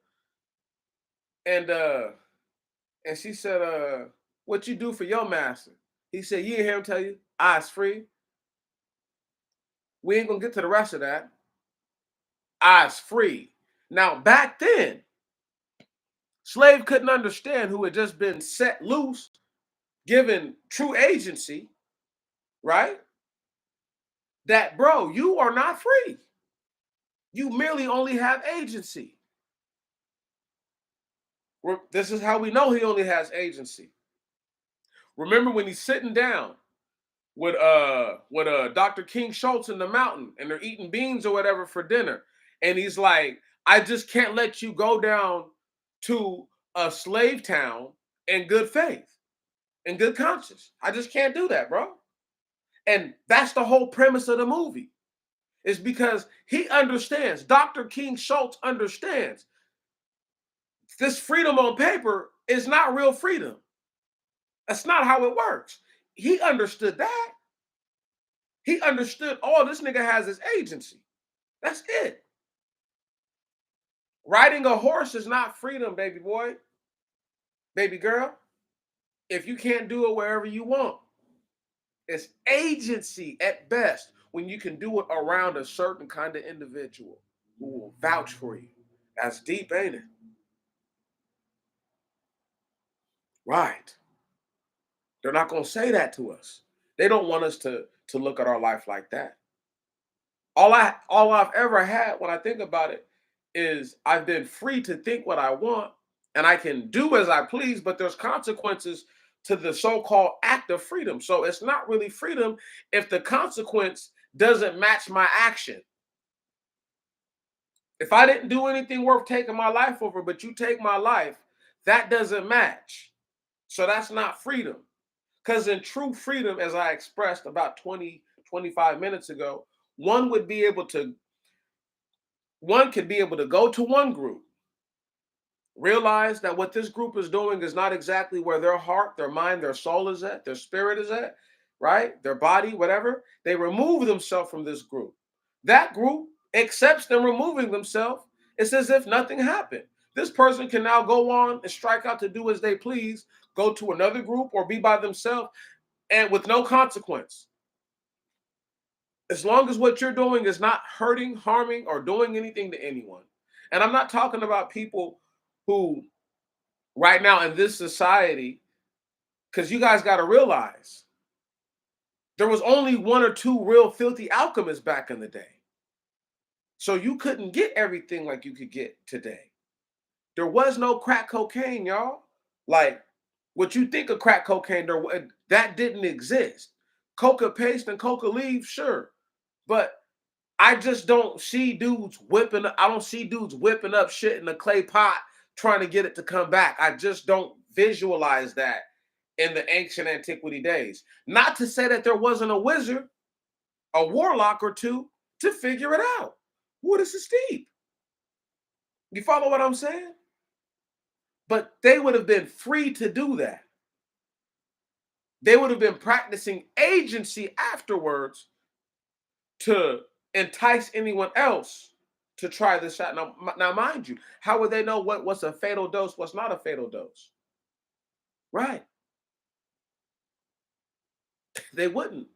and and she said, what you do for your master? He said, you didn't hear him tell you, I's free. We ain't gonna get to the rest of that. I's free. Now, back then, slave couldn't understand who had just been set loose, given true agency, right? That, bro, you are not free. You merely only have agency. This is how we know he only has agency. Remember when he's sitting down with Dr. King Schultz in the mountain and they're eating beans or whatever for dinner. And he's like, I just can't let you go down to a slave town in good faith, in good conscience. I just can't do that, bro. And that's the whole premise of the movie. Is because he understands, Dr. King Schultz understands this freedom on paper is not real freedom. That's not how it works. He understood that. He understood all this nigga has is agency. That's it. Riding a horse is not freedom, baby boy, baby girl. If you can't do it wherever you want, it's agency at best when you can do it around a certain kind of individual who will vouch for you. That's deep, ain't it? Right. They're not going to say that to us. They don't want us to look at our life like that. All I've ever had when I think about it is I've been free to think what I want and I can do as I please, but there's consequences to the so-called act of freedom. So it's not really freedom if the consequence doesn't match my action. If I didn't do anything worth taking my life over, but you take my life, that doesn't match. So that's not freedom. Because in true freedom, as I expressed about 25 minutes ago, one would be able to one could be able to go to one group, realize that what this group is doing is not exactly where their heart, their mind, their soul is at, their spirit is at, right? Their body, whatever. They remove themselves from this group. That group accepts them removing themselves. It's as if nothing happened. This person can now go on and strike out to do as they please, go to another group or be by themselves and with no consequence. As long as what you're doing is not hurting, harming, or doing anything to anyone. And I'm not talking about people who, right now in this society, because you guys got to realize there was only one or two real filthy alchemists back in the day. So you couldn't get everything like you could get today. There was no crack cocaine, y'all. Like what you think of crack cocaine, that didn't exist. Coca paste and coca leaves, sure. But I just don't see dudes whipping. I don't see dudes whipping up shit in a clay pot trying to get it to come back. I just don't visualize that in the ancient antiquity days. Not to say that there wasn't a wizard, a warlock or two to figure it out. What is this deep? You follow what I'm saying? But they would have been free to do that. They would have been practicing agency afterwards to entice anyone else to try this out. Now, mind you, how would they know what's a fatal dose, what's not a fatal dose? Right. They wouldn't.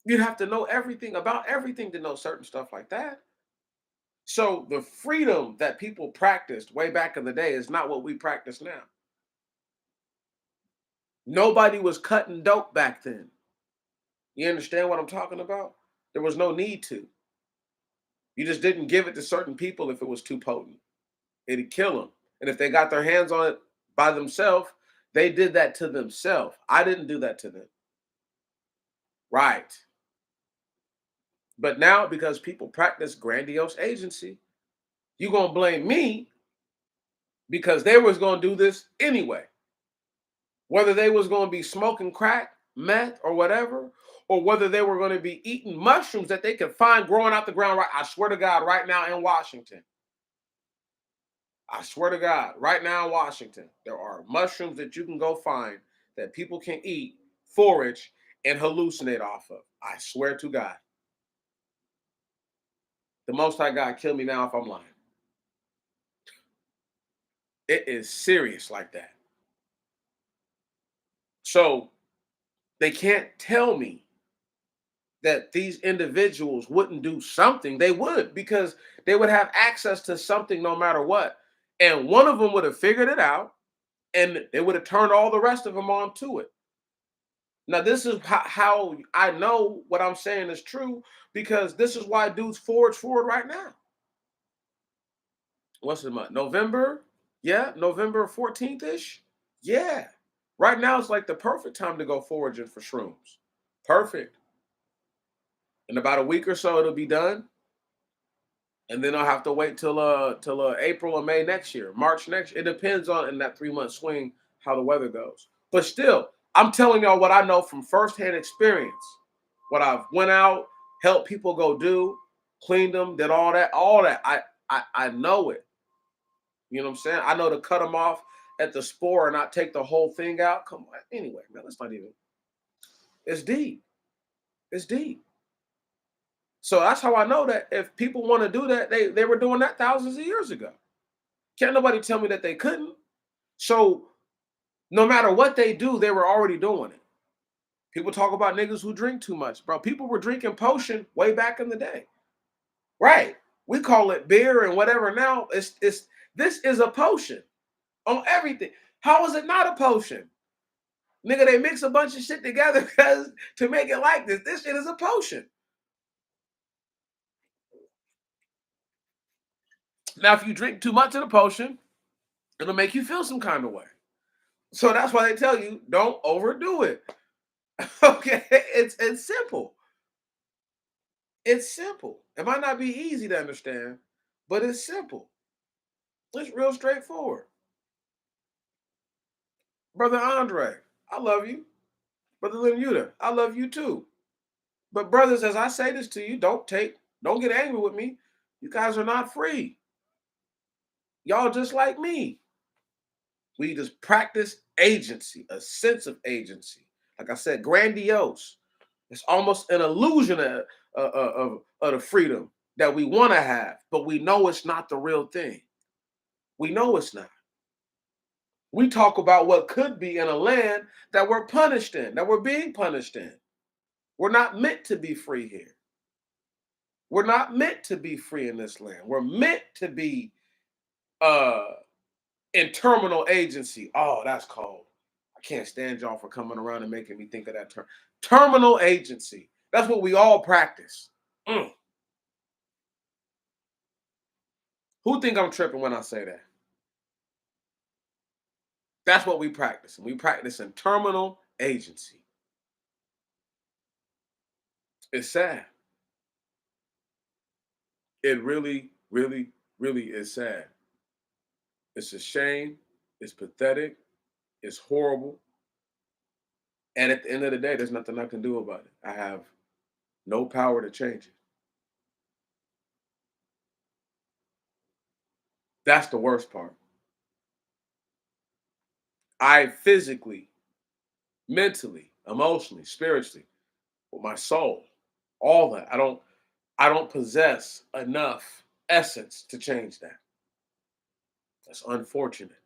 You'd have to know everything about everything to know certain stuff like that. So the freedom that people practiced way back in the day is not what we practice now. Nobody was cutting dope back then. You understand what I'm talking about? There was no need to. You just didn't give it to certain people if it was too potent. It'd kill them. And if they got their hands on it by themselves, they did that to themselves. I didn't do that to them. Right. But now, because people practice grandiose agency, you're going to blame me because they was going to do this anyway. Whether they was going to be smoking crack, meth, or whatever, or whether they were going to be eating mushrooms that they could find growing out the ground. Right, I swear to God, right now in Washington, I swear to God, right now in Washington, there are mushrooms that you can go find that people can eat, forage, and hallucinate off of. I swear to God. The Most High God kill me now if I'm lying. It is serious like that. So they can't tell me that these individuals wouldn't do something. They would, because they would have access to something no matter what. And one of them would have figured it out, and they would have turned all the rest of them on to it. Now, this is how I know what I'm saying is true, because this is why dudes forge forward right now. What's the month? November? Yeah, November 14th ish. Yeah. Right now, it's like the perfect time to go foraging for shrooms. Perfect. In about a week or so, it'll be done. And then I'll have to wait till April or May next year, March next year. It depends on, in that 3 month swing, how the weather goes. But still, I'm telling y'all what I know from firsthand experience. What I've went out, helped people go do, cleaned them, did all that, all that. I know it. You know what I'm saying? I know to cut them off at the spore and not take the whole thing out. Come on. Anyway, man, let's not even. It's deep. It's deep. So that's how I know that if people want to do that, they were doing that thousands of years ago. Can't nobody tell me that they couldn't. So no matter what they do, they were already doing it. People talk about niggas who drink too much, bro. People were drinking potion way back in the day. Right. We call it beer and whatever now. It's this is a potion on everything. How is it not a potion? Nigga, they mix a bunch of shit together because to make it like this. This shit is a potion. Now, if you drink too much of the potion, it'll make you feel some kind of way. So that's why they tell you don't overdo it. Okay, it's simple. It's simple. It might not be easy to understand, but it's simple. It's real straightforward. Brother Andre, I love you. Brother Lenuda, I love you too. But brothers, as I say this to you, don't get angry with me. You guys are not free. Y'all just like me. We just practice agency, a sense of agency. Like I said, grandiose. It's almost an illusion of the freedom that we want to have, but we know it's not the real thing. We know it's not. We talk about what could be in a land that we're punished in, that we're being punished in. We're not meant to be free here. We're not meant to be free in this land. We're meant to be uh in terminal agency. Oh, that's cold. I can't stand y'all for coming around and making me think of that term. Terminal agency. That's what we all practice. Mm. Who think I'm tripping when I say that? That's what we practice. We practice in terminal agency. It's sad. It really, really, really is sad. It's a shame. It's pathetic. It's horrible. And at the end of the day, there's nothing I can do about it. I have no power to change it. That's the worst part. I physically, mentally, emotionally, spiritually, with my soul, all that. I don't possess enough essence to change that. That's unfortunate.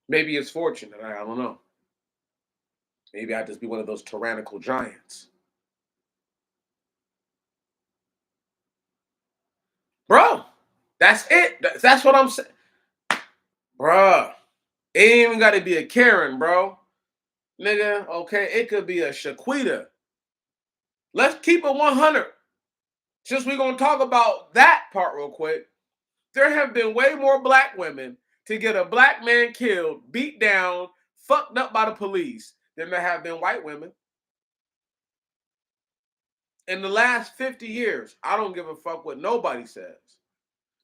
Maybe it's fortunate. I don't know. Maybe I just be one of those tyrannical giants. Bro, that's it. That's what I'm saying. Bruh, it ain't even got to be a Karen, bro. Nigga, okay, it could be a Shaquita. Let's keep it 100. Since we're going to talk about that part real quick, there have been way more black women to get a black man killed, beat down, fucked up by the police than there have been white women. In the last 50 years, I don't give a fuck what nobody says.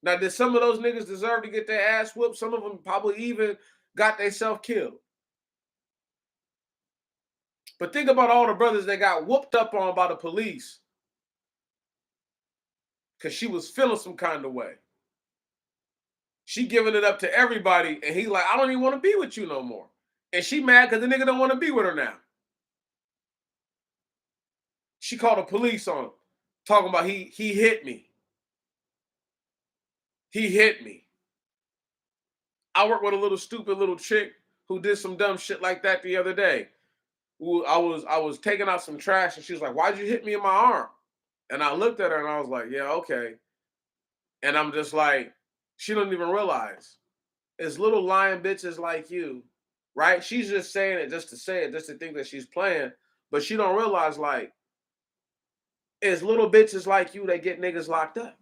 Now, did some of those niggas deserve to get their ass whooped? Some of them probably even got themselves killed. But think about all the brothers that got whooped up on by the police because she was feeling some kind of way. She giving it up to everybody, and he like, I don't even want to be with you no more. And she mad because the nigga don't want to be with her now. She called the police on him, talking about he hit me. He hit me. I worked with a little stupid little chick who did some dumb shit like that the other day. I was taking out some trash, and she was like, "Why'd you hit me in my arm?" And I looked at her, and I was like, "Yeah, okay." And I'm just like, she don't even realize it's little lying bitches like you, right? She's just saying it just to say it, just to think that she's playing, but she don't realize like it's little bitches like you that get niggas locked up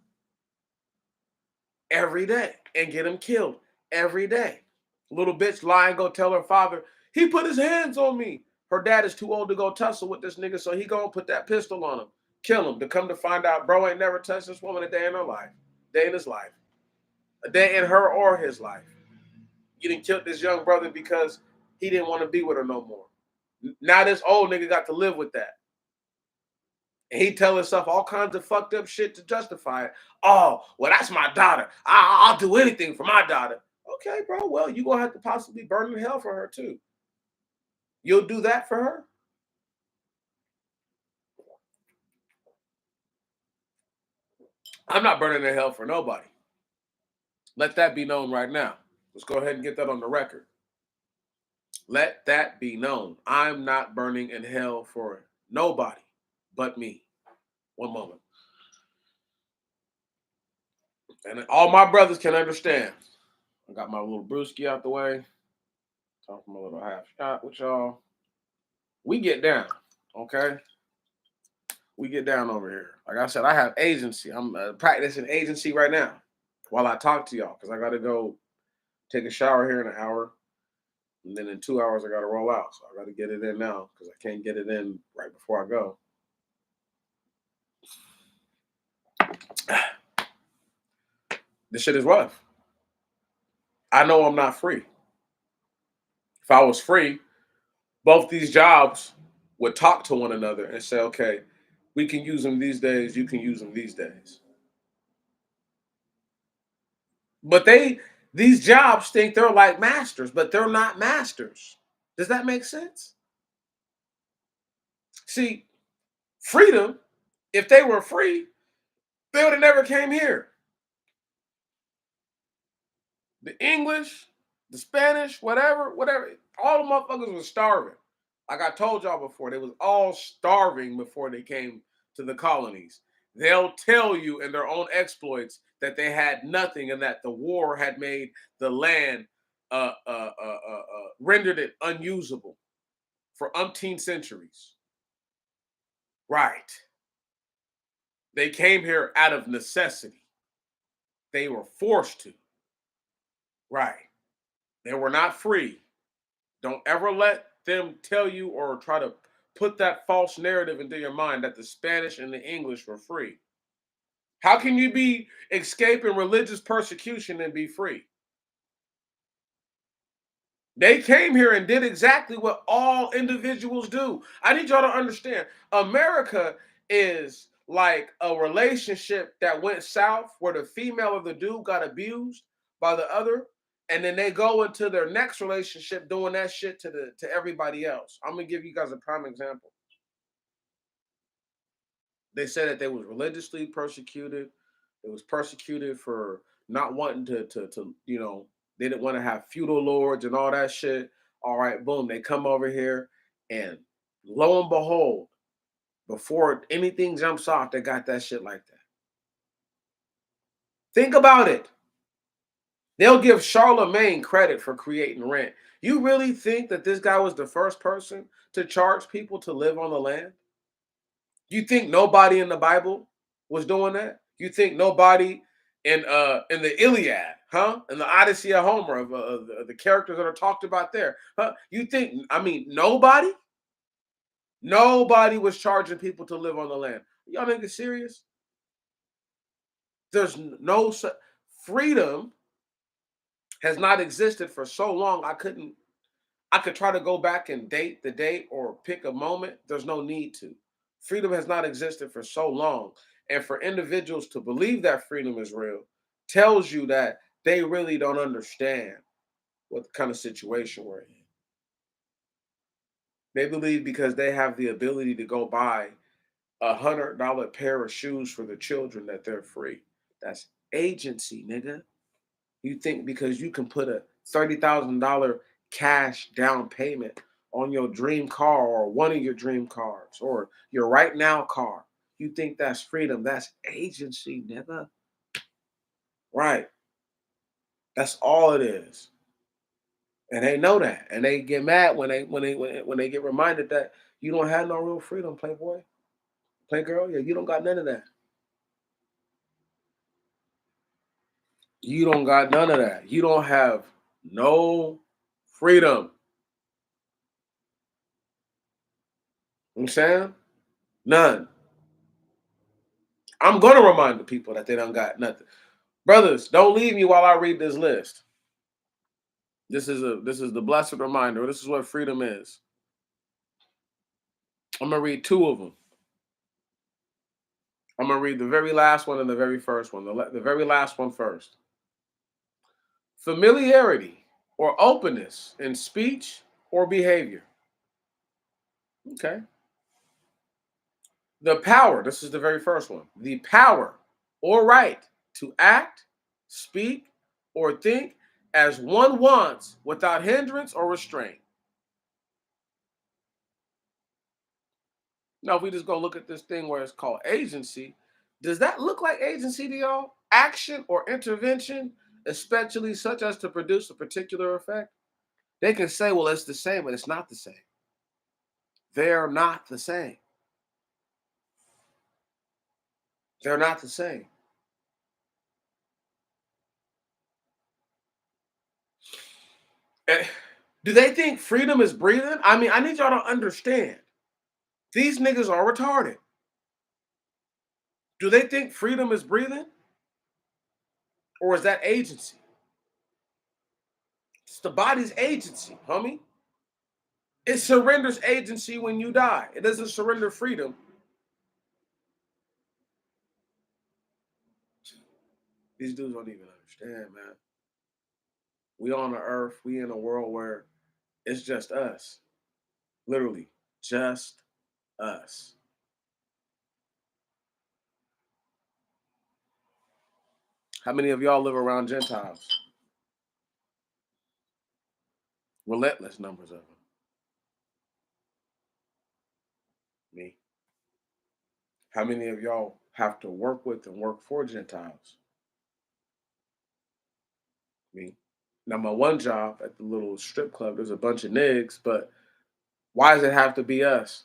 every day and get them killed every day. Little bitch lying, go tell her father, he put his hands on me. Her dad is too old to go tussle with this nigga, so he gonna put that pistol on him, kill him. To come to find out, bro ain't never touched this woman a day in her life, day in his life, a day in her or his life. You didn't kill this young brother because he didn't want to be with her no more. Now this old nigga got to live with that. And he tell himself all kinds of fucked up shit to justify it. Oh, well, that's my daughter. I'll do anything for my daughter. Okay, bro. Well, you're going to have to possibly burn in hell for her, too. You'll do that for her? I'm not burning in hell for nobody. Let that be known right now. Let's go ahead and get that on the record. Let that be known. I'm not burning in hell for nobody but me. One moment. And all my brothers can understand. I got my little brewski out the way. Talking my little half shot with y'all. We get down, okay? We get down over here. Like I said, I have agency. I'm practicing agency right now while I talk to y'all because I got to go take a shower here in an hour. And then in 2 hours, I got to roll out. So I got to get it in now because I can't get it in right before I go. This shit is rough. I know I'm not free. If I was free, both these jobs would talk to one another and say, okay, we can use them these days, you can use them these days. But these jobs think they're like masters, but they're not masters. Does that make sense? See, freedom, if they were free, they would have never came here. The English, the Spanish, whatever, all the motherfuckers was starving. Like I told y'all before, they was all starving before they came to the colonies. They'll tell you in their own exploits that they had nothing and that the war had made the land rendered it unusable for umpteen centuries. Right. They came here out of necessity. They were forced to. Right. They were not free. Don't ever let them tell you or try to put that false narrative into your mind that the Spanish and the English were free. How can you be escaping religious persecution and be free? They came here and did exactly what all individuals do. I need y'all to understand America is like a relationship that went south where the female of the dude got abused by the other. And then they go into their next relationship doing that shit to everybody else. I'm gonna give you guys a prime example. They said that they was religiously persecuted. It was persecuted for not wanting to they didn't want to have feudal lords and all that shit. All right, boom, they come over here and lo and behold, before anything jumps off, they got that shit like that. Think about it. They'll give Charlemagne credit for creating rent. You really think that this guy was the first person to charge people to live on the land? You think nobody in the Bible was doing that? You think nobody in the Iliad, huh? In the Odyssey of Homer, of the characters that are talked about there, huh? You think? I mean, nobody, nobody was charging people to live on the land. Y'all niggas serious? There's no freedom has not existed for so long. I could try to go back and date the date or pick a moment. There's no need to. Freedom has not existed for so long. And for individuals to believe that freedom is real tells you that they really don't understand what kind of situation we're in. They believe because they have the ability to go buy $100 pair of shoes for the children that they're free. That's agency, nigga. You think because you can put a $30,000 cash down payment on your dream car or one of your dream cars or your right now car. You think that's freedom. That's agency, nigga. Right. That's all it is. And they know that. And they get mad when they get reminded that you don't have no real freedom, playboy. Playgirl, yeah, you don't got none of that. You don't got none of that. You don't have no freedom. You know what I'm saying? None. I'm gonna remind the people that they don't got nothing. Brothers, don't leave me while I read this list. This is the blessed reminder. This is what freedom is. I'm gonna read two of them. I'm gonna read the very last one and the very first one. The very last one first. Familiarity or openness in speech or behavior. Okay. The power, this is the very first one. The power or right to act, speak, or think as one wants without hindrance or restraint. Now, if we just go look at this thing where it's called agency, does that look like agency to y'all? Action or intervention, especially such as to produce a particular effect? They can say, well, it's the same, but it's not the same. They're not the same. They're not the same. Eh, Do they think freedom is breathing? I mean, I need y'all to understand. These niggas are retarded. Do they think freedom is breathing? Or is that agency? It's the body's agency, homie. It surrenders agency when you die. It doesn't surrender freedom. These dudes don't even understand, man. We on the earth, we in a world where it's just us. Literally, just us. How many of y'all live around Gentiles? Relentless numbers of them. Me. How many of y'all have to work with and work for Gentiles? Me. Now, my one job at the little strip club, there's a bunch of niggas, but why does it have to be us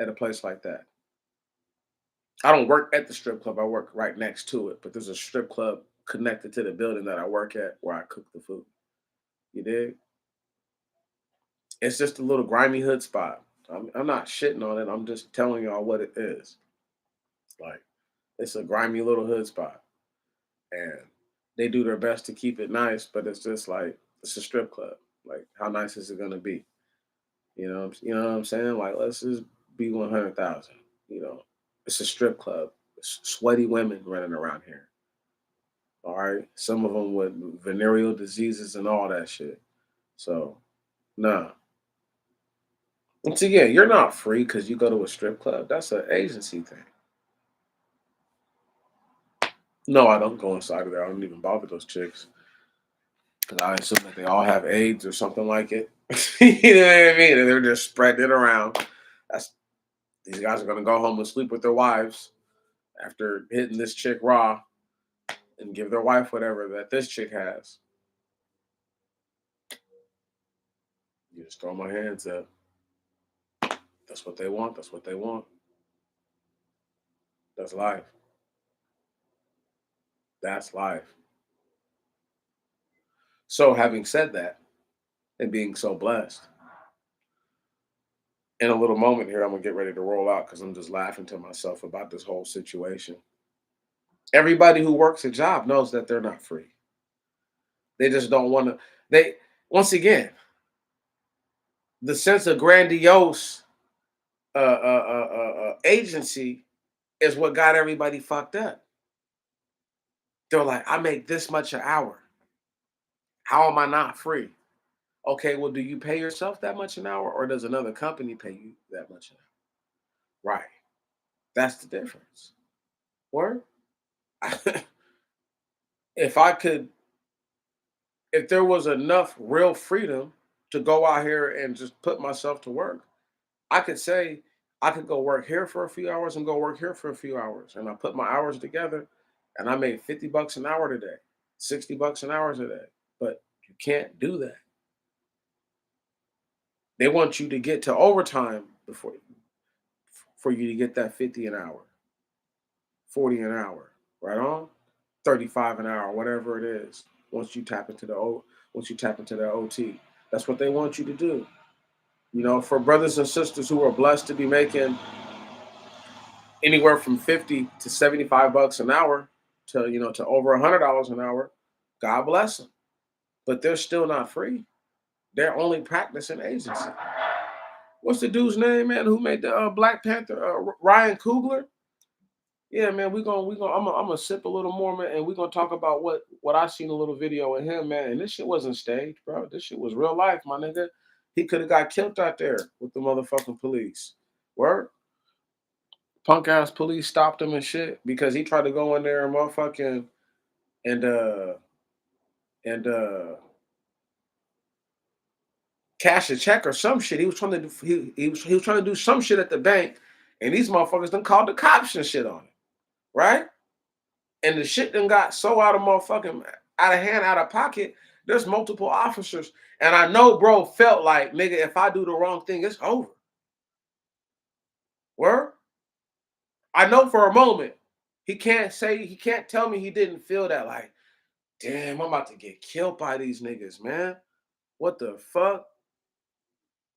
at a place like that? I don't work at the strip club. I work right next to it, but there's a strip club connected to the building that I work at where I cook the food. You dig? It's just a little grimy hood spot. I'm not shitting on it. I'm just telling y'all what it is. Like, it's a grimy little hood spot. And they do their best to keep it nice, but it's just like, it's a strip club. Like, how nice is it going to be? You know what I'm saying? Like, let's just be 100,000. You know, it's a strip club. Sweaty women running around here. All right, some of them with venereal diseases and all that shit. So, nah. Once again, you're not free because you go to a strip club. That's an agency thing. No, I don't go inside of there. I don't even bother those chicks because I assume that they all have AIDS or something like it. You know what I mean? And they're just spreading it around. That's These guys are gonna go home and sleep with their wives after hitting this chick raw and give their wife whatever that this chick has. You just throw my hands up. That's what they want. That's what they want. That's life. That's life. So, having said that, and being so blessed, in a little moment here, I'm gonna get ready to roll out because I'm just laughing to myself about this whole situation. Everybody who works a job knows that they're not free. They just don't want to. They Once again, the sense of grandiose agency is what got everybody fucked up. They're like, I make this much an hour. How am I not free? Okay, well, do you pay yourself that much an hour, or does another company pay you that much an hour? Right. That's the difference. Or if I could, if there was enough real freedom to go out here and just put myself to work. I could say I could go work here for a few hours and go work here for a few hours. And I put my hours together and I made 50 bucks an hour today, 60 bucks an hour today. But you can't do that. They want you to get to overtime before for you to get that 50 an hour, 40 an hour, right on? 35 an hour, whatever it is. Once you tap into once you tap into the OT. That's what they want you to do. For brothers and sisters who are blessed to be making anywhere from 50 to 75 bucks an hour to over $100 an hour, God bless them. But they're still not free. They're only practicing agency. What's the dude's name, man, who made the Black Panther? Ryan Coogler. Yeah, man, I'm gonna sip a little more, man, and we're gonna talk about what I seen a little video of him, man. And this shit wasn't staged, bro. This shit was real life, my nigga. He could have got killed out there with the motherfucking police. Word? Punk ass police stopped him and shit because he tried to go in there and motherfucking and cash a check or some shit. He was trying to do he was trying to do some shit at the bank, and these motherfuckers done called the cops and shit on him, right? And the shit done got so out of motherfucking out of hand, out of pocket. There's multiple officers, and I know bro felt like, nigga, if I do the wrong thing, it's over. Word? I know for a moment he can't tell me he didn't feel that, like, damn, I'm about to get killed by these niggas, man. What the fuck?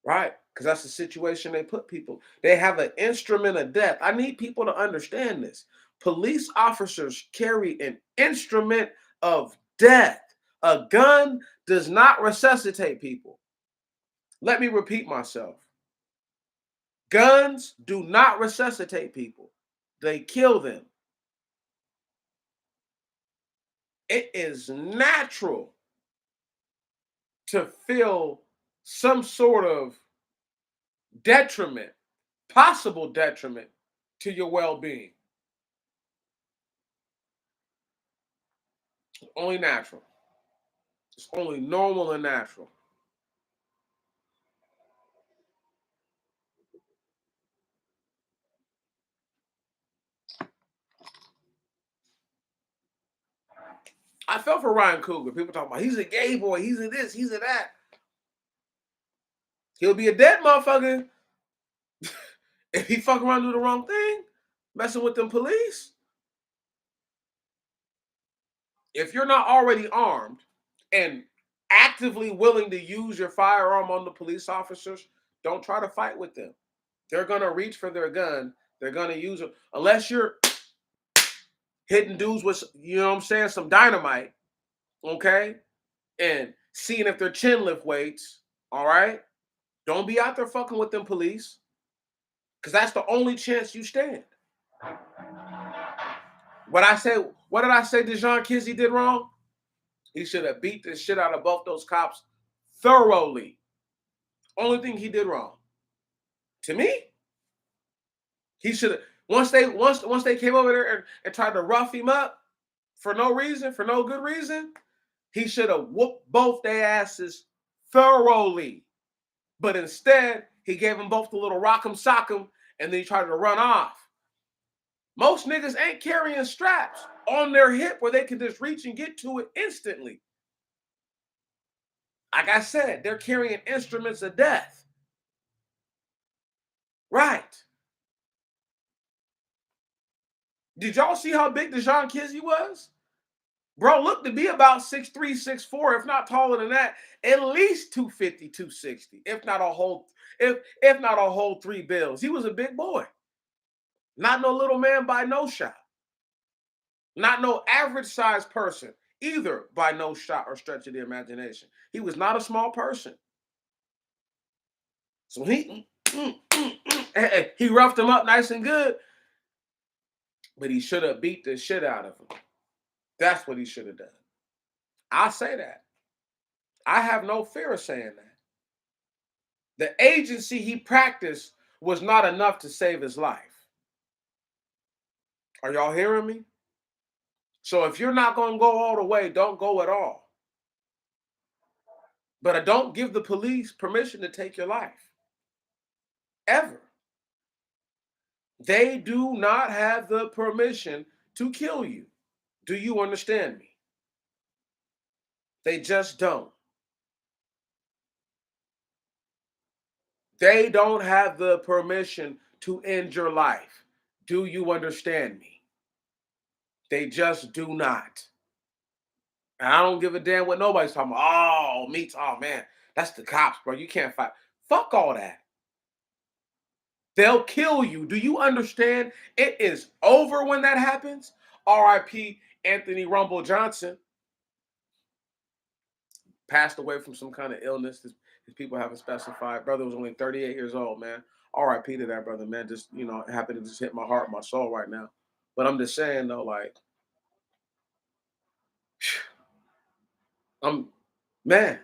Right? Because that's the situation they put people. They have an instrument of death. I need people to understand this. Police officers carry an instrument of death. A gun does not resuscitate people. Let me repeat myself. Guns do not resuscitate people. They kill them. It is natural to feel some sort of detriment, possible detriment to your well-being. It's only natural. It's only normal and natural. I felt for Ryan Coogler. People talk about he's a gay boy, he's a this, he's a that. He'll be a dead motherfucker if he fuck around and do the wrong thing, messing with them police. If you're not already armed and actively willing to use your firearm on the police officers, don't try to fight with them. They're gonna reach for their gun. They're gonna use it unless you're hitting dudes with, some dynamite, okay, and seeing if their chin lift weights. All right, don't be out there fucking with them police, because that's the only chance you stand. What did I say Dijon Kizzee did wrong? He should have beat the shit out of both those cops thoroughly. Only thing he did wrong. To me, he should have once they came over there and tried to rough him up for no reason, for no good reason, he should have whooped both their asses thoroughly. But instead, he gave them both the little rock'em sock'em, and then he tried to run off. Most niggas ain't carrying straps on their hip where they can just reach and get to it instantly. Like I said, they're carrying instruments of death. Right. Did y'all see how big Dijon Kizzee was? Bro, looked to be about 6'3", 6'4", if not taller than that. At least 250, 260, if not a whole 3 bills. He was a big boy. Not no little man by no shot. Not no average sized person either by no shot or stretch of the imagination. He was not a small person. So he roughed him up nice and good, but he should have beat the shit out of him. That's what he should have done. I say that. I have no fear of saying that. The agency he practiced was not enough to save his life. Are y'all hearing me? So if you're not going to go all the way, don't go at all. But I don't give the police permission to take your life. Ever. They do not have the permission to kill you. Do you understand me? They just don't. They don't have the permission to end your life. Do you understand me? They just do not. And I don't give a damn what nobody's talking about. Oh, me, oh man, that's the cops, bro. You can't fight. Fuck all that. They'll kill you. Do you understand? It is over when that happens. R.I.P. Anthony Rumble Johnson passed away from some kind of illness. His people haven't specified. Brother was only 38 years old, man. R.I.P. to that brother, man. Just, it happened to just hit my heart, my soul right now. But I'm just saying though, like, I'm man,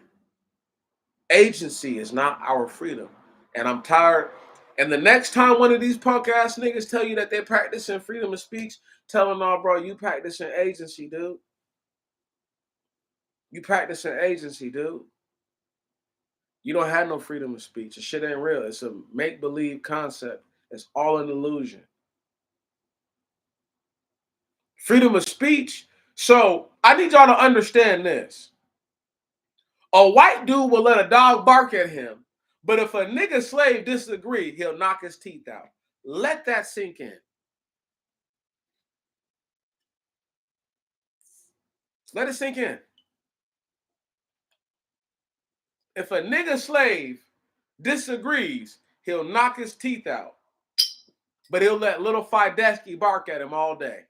agency is not our freedom. And I'm tired. And the next time one of these punk ass niggas tell you that they're practicing freedom of speech, tell them, no, bro, you practicing agency, dude. You practicing agency, dude. You don't have no freedom of speech. The shit ain't real. It's a make-believe concept. It's all an illusion. Freedom of speech. So I need y'all to understand this. A white dude will let a dog bark at him, but if a nigga slave disagree, he'll knock his teeth out. Let that sink in. Let it sink in. If a nigga slave disagrees, he'll knock his teeth out, but he'll let little Fidesky bark at him all day.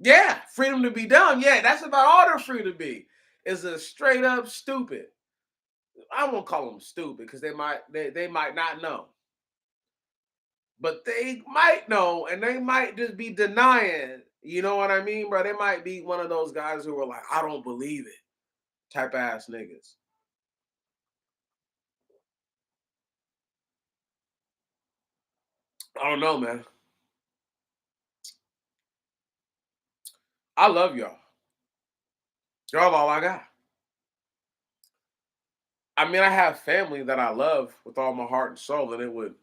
Yeah, freedom to be dumb. Yeah, that's about all they're free to be. Is a straight up stupid. I won't call them stupid because they might not know. But they might know and they might just be denying. You know what I mean, bro? They might be one of those guys who are like, I don't believe it type ass niggas. I don't know, man. I love y'all. Y'all all I got. I mean, I have family that I love with all my heart and soul, and it would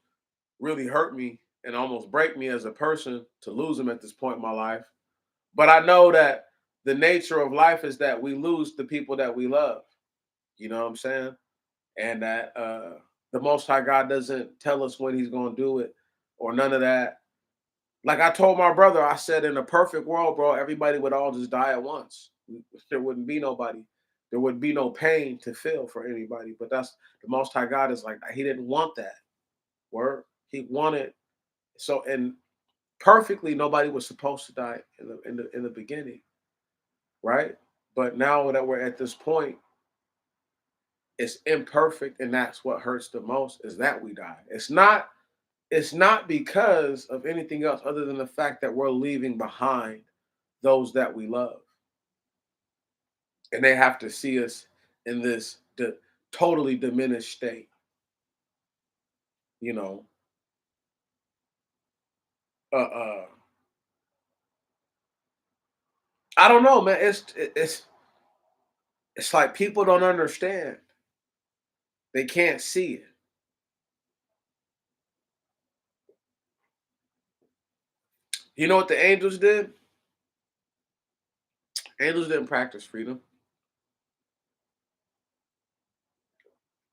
really hurt me and almost break me as a person to lose them at this point in my life. But I know that the nature of life is that we lose the people that we love. You know what I'm saying? And that the Most High God doesn't tell us when He's going to do it or none of that. Like I told my brother, I said, in a perfect world, bro, everybody would all just die at once. There wouldn't be nobody. There would be no pain to feel for anybody. But that's the Most High God is like, He didn't want that. Word. He wanted so, and perfectly nobody was supposed to die in the beginning, right? But now that we're at this point, it's imperfect, and that's what hurts the most is that we die. It's not because of anything else other than the fact that we're leaving behind those that we love, and they have to see us in this totally diminished state. You know, uh, uh, I don't know, man. It's like people don't understand. They can't see it. You know what the angels did? Angels didn't practice freedom.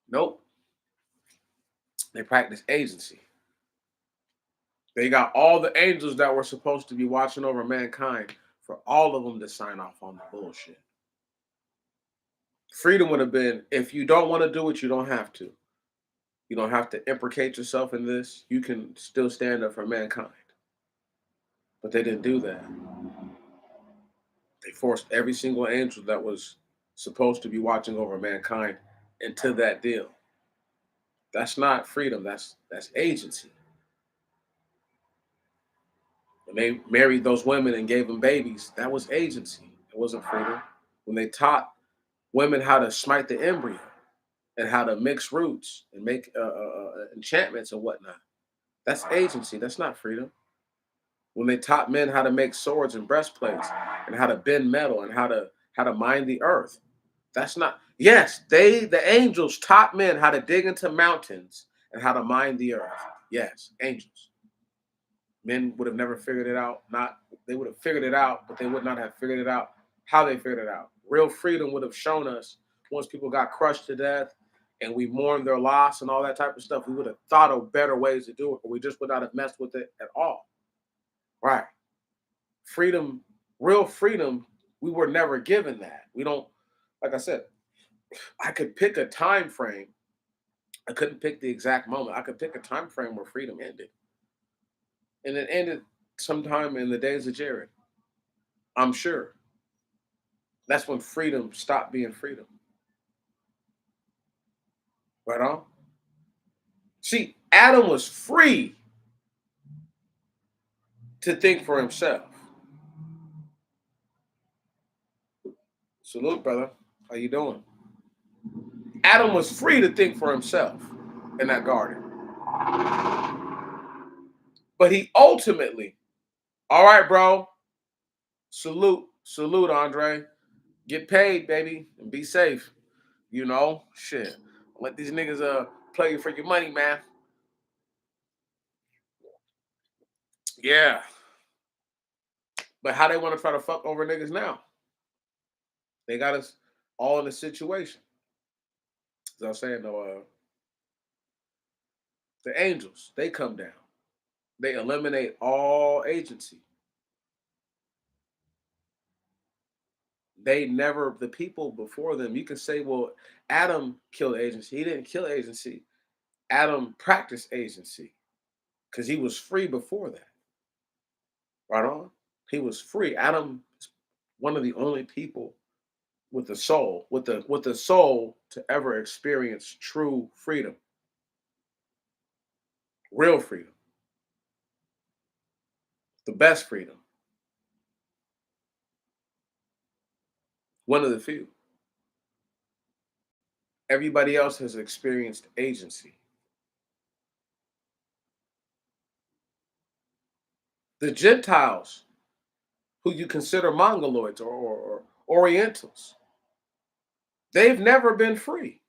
Nope. They practiced agency. They got all the angels that were supposed to be watching over mankind for all of them to sign off on the bullshit. Freedom would have been if you don't want to do it, you don't have to. You don't have to implicate yourself in this. You can still stand up for mankind. But they didn't do that. They forced every single angel that was supposed to be watching over mankind into that deal. That's not freedom. That's agency. When they married those women and gave them babies, that was agency. It wasn't freedom. When they taught women how to smite the embryo and how to mix roots and make enchantments and whatnot, that's agency. That's not freedom. When they taught men how to make swords and breastplates and how to bend metal and how to how to mine the earth. That's not, yes, the angels taught men how to dig into mountains and how to mine the earth. Yes, angels. Men would have never figured it out. Not They would have figured it out, but they would not have figured it out how they figured it out. Real freedom would have shown us once people got crushed to death and we mourned their loss and all that type of stuff. We would have thought of better ways to do it, but we just would not have messed with it at all. Right. Freedom, real freedom, we were never given that. We don't, like I said, I could pick a time frame. I couldn't pick the exact moment. I could pick a time frame where freedom ended. And it ended sometime in the days of Jared. I'm sure. That's when freedom stopped being freedom. Right on? See, Adam was free to think for himself. Salute, brother. How you doing? Adam was free to think for himself in that garden. But he ultimately, all right, bro, salute, Andre. Get paid, baby, and be safe. You know, shit. Let these niggas play you for your money, man. Yeah. But how they want to try to fuck over niggas now? They got us all in a situation. As I was saying though, the angels, they come down. They eliminate all agency. They never, the people before them, you can say, well, Adam killed agency. He didn't kill agency. Adam practiced agency because he was free before that. Right on? He was free. Adam is one of the only people with the soul, with the soul to ever experience true freedom, real freedom, the best freedom. One of the few. Everybody else has experienced agency. The Gentiles, who you consider Mongoloids or Orientals, they've never been free.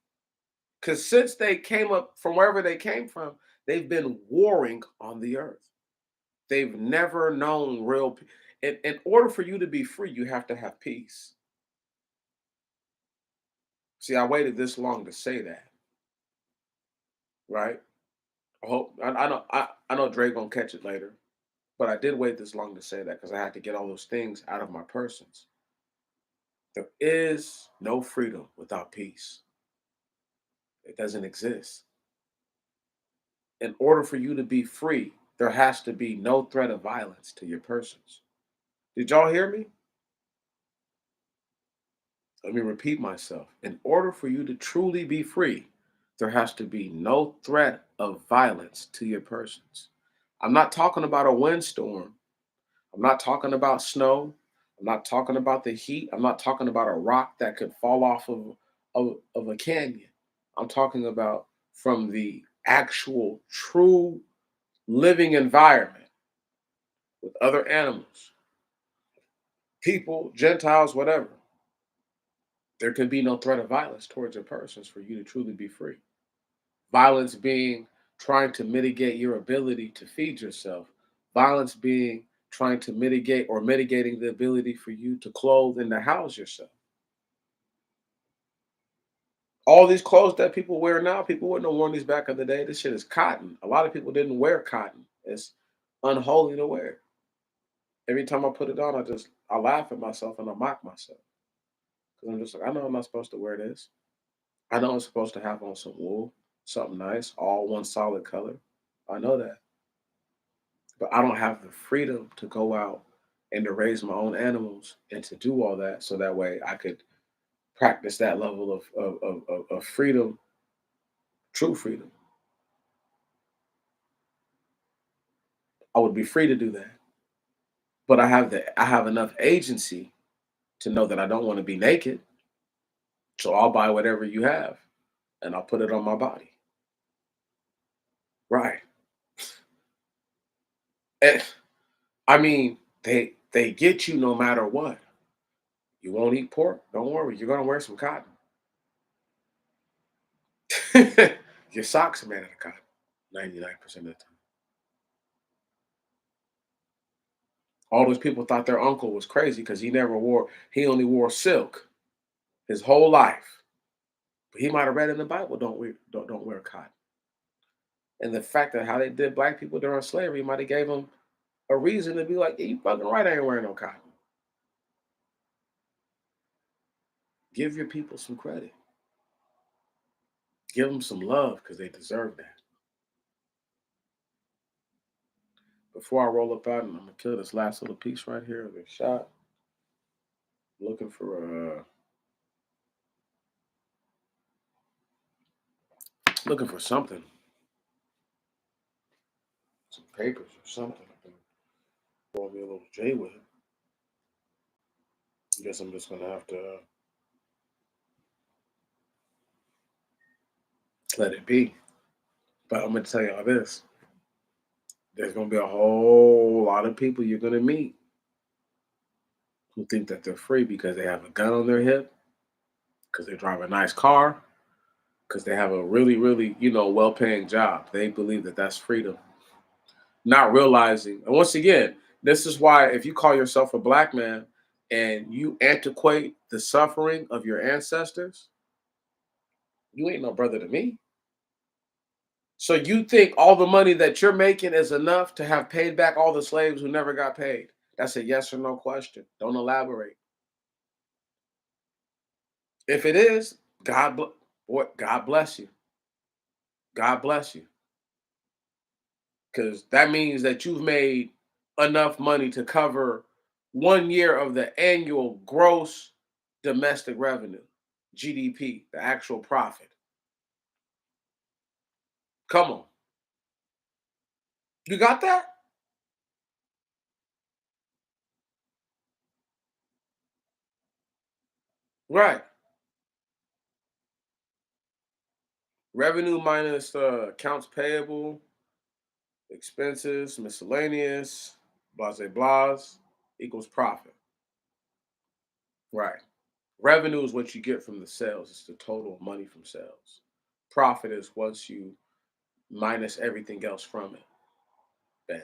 Because since they came up from wherever they came from, they've been warring on the earth. They've never known real peace. In order for you to be free, you have to have peace. See, I waited this long to say that, right? I know Dre gonna catch it later, but I did wait this long to say that because I had to get all those things out of my persons. There is no freedom without peace. It doesn't exist. In order for you to be free, there has to be no threat of violence to your persons. Did y'all hear me? Let me repeat myself. In order for you to truly be free, there has to be no threat of violence to your persons. I'm not talking about a windstorm. I'm not talking about snow. I'm not talking about the heat. I'm not talking about a rock that could fall off of a canyon. I'm talking about from the actual true living environment with other animals, people, Gentiles, whatever. There can be no threat of violence towards your persons for you to truly be free. Violence being trying to mitigate your ability to feed yourself. Violence being trying to mitigate or mitigating the ability for you to clothe and to house yourself. All these clothes that people wear now, people wouldn't have worn these back in the day. This shit is cotton. A lot of people didn't wear cotton. It's unholy to wear. Every time I put it on, I laugh at myself and I mock myself. Because I'm just like, I know I'm not supposed to wear this. I know I'm supposed to have on some wool, something nice, all one solid color. I know that. But I don't have the freedom to go out and to raise my own animals and to do all that so that way I could practice that level of freedom, true freedom. I would be free to do that. But I have enough agency to know that I don't want to be naked. So I'll buy whatever you have and I'll put it on my body. Right. And, I mean, they get you no matter what. You won't eat pork? Don't worry, you're gonna wear some cotton. Your socks are made out of cotton, 99% of the time. All those people thought their uncle was crazy because he only wore silk his whole life. But he might have read in the Bible, don't wear cotton. And the fact that how they did black people during slavery might have gave them a reason to be like, yeah, you fucking right, I ain't wearing no cotton. Give your people some credit. Give them some love because they deserve that. Before I roll up out and I'm gonna kill this last little piece right here, the shot. Looking for something, some papers or something. I can roll me a little J with it. I guess I'm just gonna have to let it be. But I'm gonna tell y'all this: there's gonna be a whole lot of people you're gonna meet who think that they're free because they have a gun on their hip, because they drive a nice car, because they have a really, really, well-paying job. They believe that that's freedom, not realizing. And once again, this is why if you call yourself a black man and you antiquate the suffering of your ancestors, you ain't no brother to me. So you think all the money that you're making is enough to have paid back all the slaves who never got paid? That's a yes or no question. Don't elaborate. If it is, God bless you. God bless you. Because that means that you've made enough money to cover 1 year of the annual gross domestic revenue, GDP, the actual profit. Come on. You got that? Right. Revenue minus accounts payable, expenses, miscellaneous, blah, blah, blahs, equals profit. Right. Revenue is what you get from the sales. It's the total money from sales. Profit is once you minus everything else from it. Bam.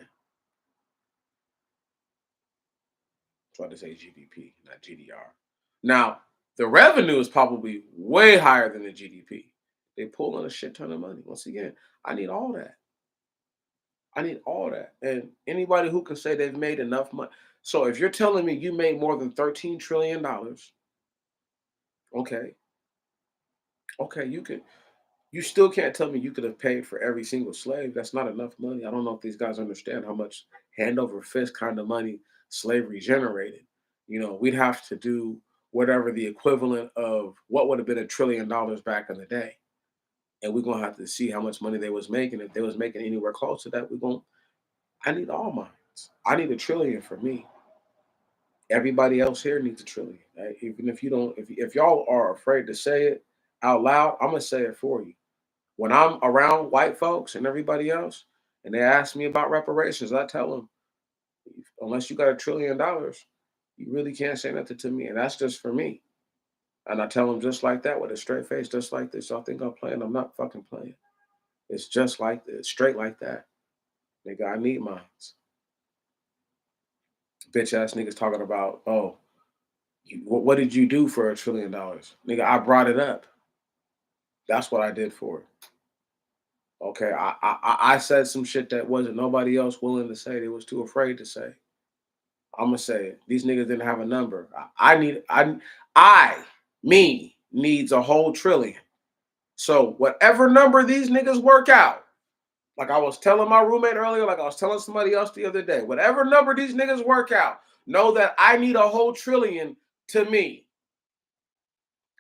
Try to say GDP, not GDR. Now, the revenue is probably way higher than the GDP. They pull in a shit ton of money. Once again, I need all that. I need all that. And anybody who can say they've made enough money. So if you're telling me you made more than $13 trillion, okay, okay, you still can't tell me you could have paid for every single slave. That's not enough money. I don't know if these guys understand how much hand over fist kind of money slavery generated. We'd have to do whatever the equivalent of what would have been $1 trillion back in the day. And we're gonna have to see how much money they was making. If they was making anywhere close to that, I need all mine. I need $1 trillion for me. Everybody else here needs $1 trillion. Right? Even if you don't, if y'all are afraid to say it out loud, I'm gonna say it for you. When I'm around white folks and everybody else, and they ask me about reparations, I tell them, unless you got $1 trillion, you really can't say nothing to me, and that's just for me. And I tell them just like that with a straight face, just like this. Y'all think I'm playing? I'm not fucking playing. It's just like this, straight like that. Nigga, I need mines. Bitch ass niggas talking about, oh, what did you do for $1 trillion? Nigga, I brought it up. That's what I did for it. Okay, I said some shit that wasn't nobody else willing to say. They was too afraid to say. I'm gonna say it. These niggas didn't have a number. Me needs a whole trillion. So whatever number these niggas work out, like I was telling my roommate earlier, like I was telling somebody else the other day, whatever number these niggas work out, know that I need a whole trillion to me.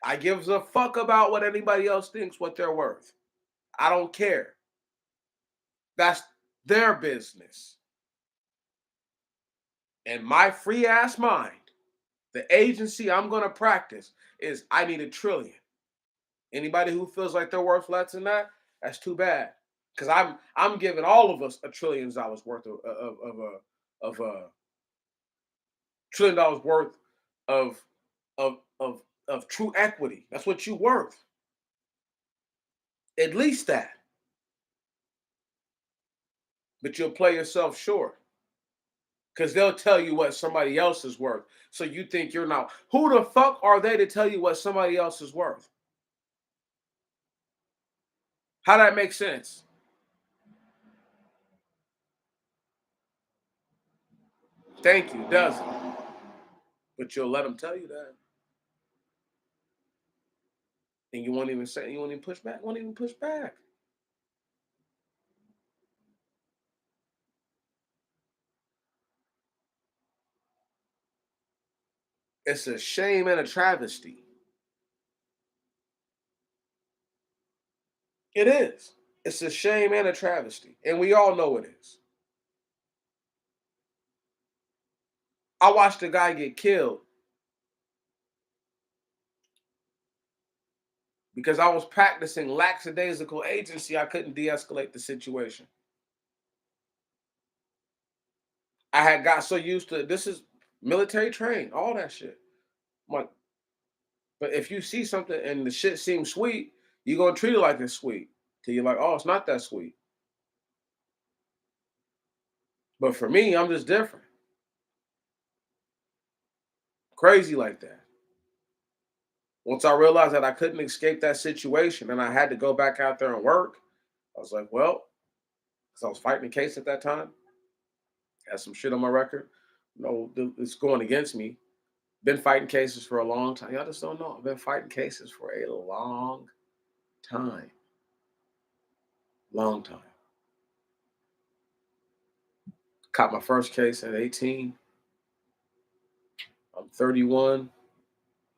I gives a fuck about what anybody else thinks what they're worth. I don't care. That's their business. And my free ass mind, the agency I'm gonna practice is I need $1 trillion. Anybody who feels like they're worth less than that, that's too bad. Because I'm giving all of us $1 trillion worth of $1 trillion worth of of true equity. That's what you worth. At least that. But you'll play yourself short because they'll tell you what somebody else is worth. So you think you're not. Who the fuck are they to tell you what somebody else is worth? How that make sense? Thank you, doesn't. But you'll let them tell you that. And you won't even say, you won't even push back, won't even push back. It's a shame and a travesty. It is. It's a shame and a travesty. And we all know it is. I watched a guy get killed because I was practicing lackadaisical agency. I couldn't de escalate the situation. I had got so used to this is military trained, all that shit. I'm like, but if you see something and the shit seems sweet, you're gonna treat it like it's sweet. Till you're like, oh, it's not that sweet. But for me, I'm just different. Crazy like that. Once I realized that I couldn't escape that situation and I had to go back out there and work, I was like, well, because I was fighting a case at that time, had some shit on my record. No, it's going against me. Been fighting cases for a long time. Y'all just don't know. I've been fighting cases for a long time. Long time. Caught my first case at 18. I'm 31.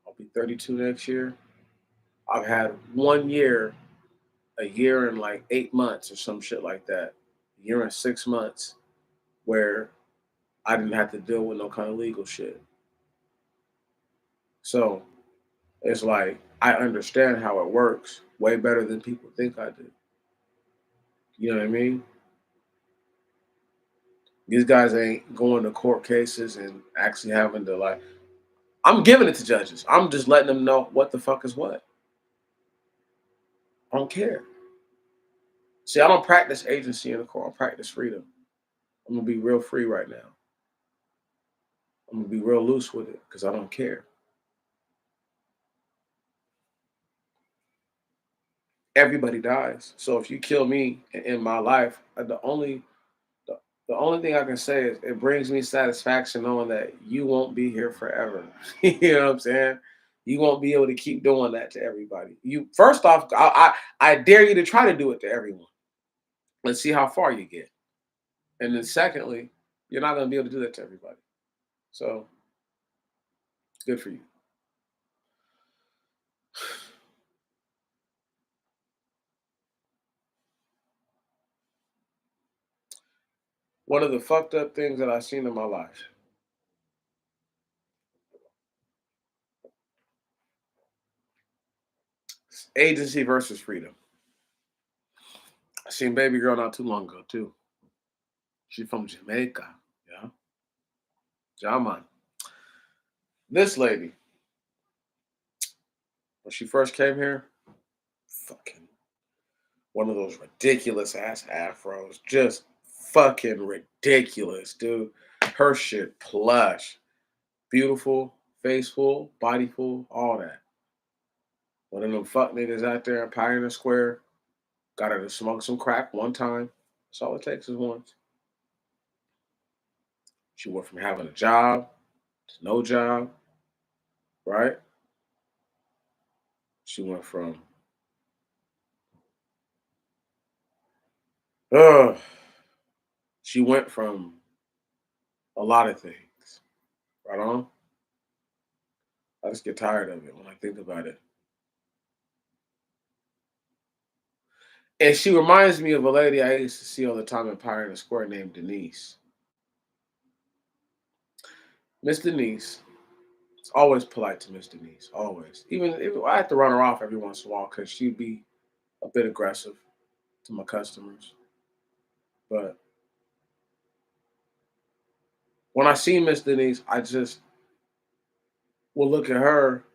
I'll be 32 next year. I've had 1 year, a year and like 8 months or some shit like that, a year and 6 months where I didn't have to deal with no kind of legal shit. So it's like I understand how it works way better than people think I do. You know what I mean? These guys ain't going to court cases and actually having to like. I'm giving it to judges. I'm just letting them know what the fuck is what. I don't care. See, I don't practice agency in the court. I practice freedom. I'm gonna be real free right now. I'm gonna be real loose with it because I don't care. Everybody dies. So if you kill me in my life, the, the only thing I can say is it brings me satisfaction knowing that you won't be here forever. You know what I'm saying? You won't be able to keep doing that to everybody. You first off, I dare you to try to do it to everyone. Let's see how far you get. And then secondly, you're not gonna be able to do that to everybody. So good for you. One of the fucked up things that I've seen in my life. Agency versus freedom. I seen baby girl not too long ago too. She from Jamaica. Yeah. Jaman. This lady, when she first came here, fucking one of those ridiculous ass afros. Just fucking ridiculous, dude. Her shit plush. Beautiful, faceful, bodyful, all that. One of them fuck niggas out there in Pioneer Square got her to smoke some crack one time. That's all it takes is once. She went from having a job to no job, right? She went from uh she went from a lot of things. Right on? I just get tired of it when I think about it. And she reminds me of a lady I used to see all the time in Pioneer Square named Denise. Miss Denise. It's always polite to Miss Denise. Always. Even if I have to run her off every once in a while because she'd be a bit aggressive to my customers. But when I see Miss Denise, I just Well, look at her,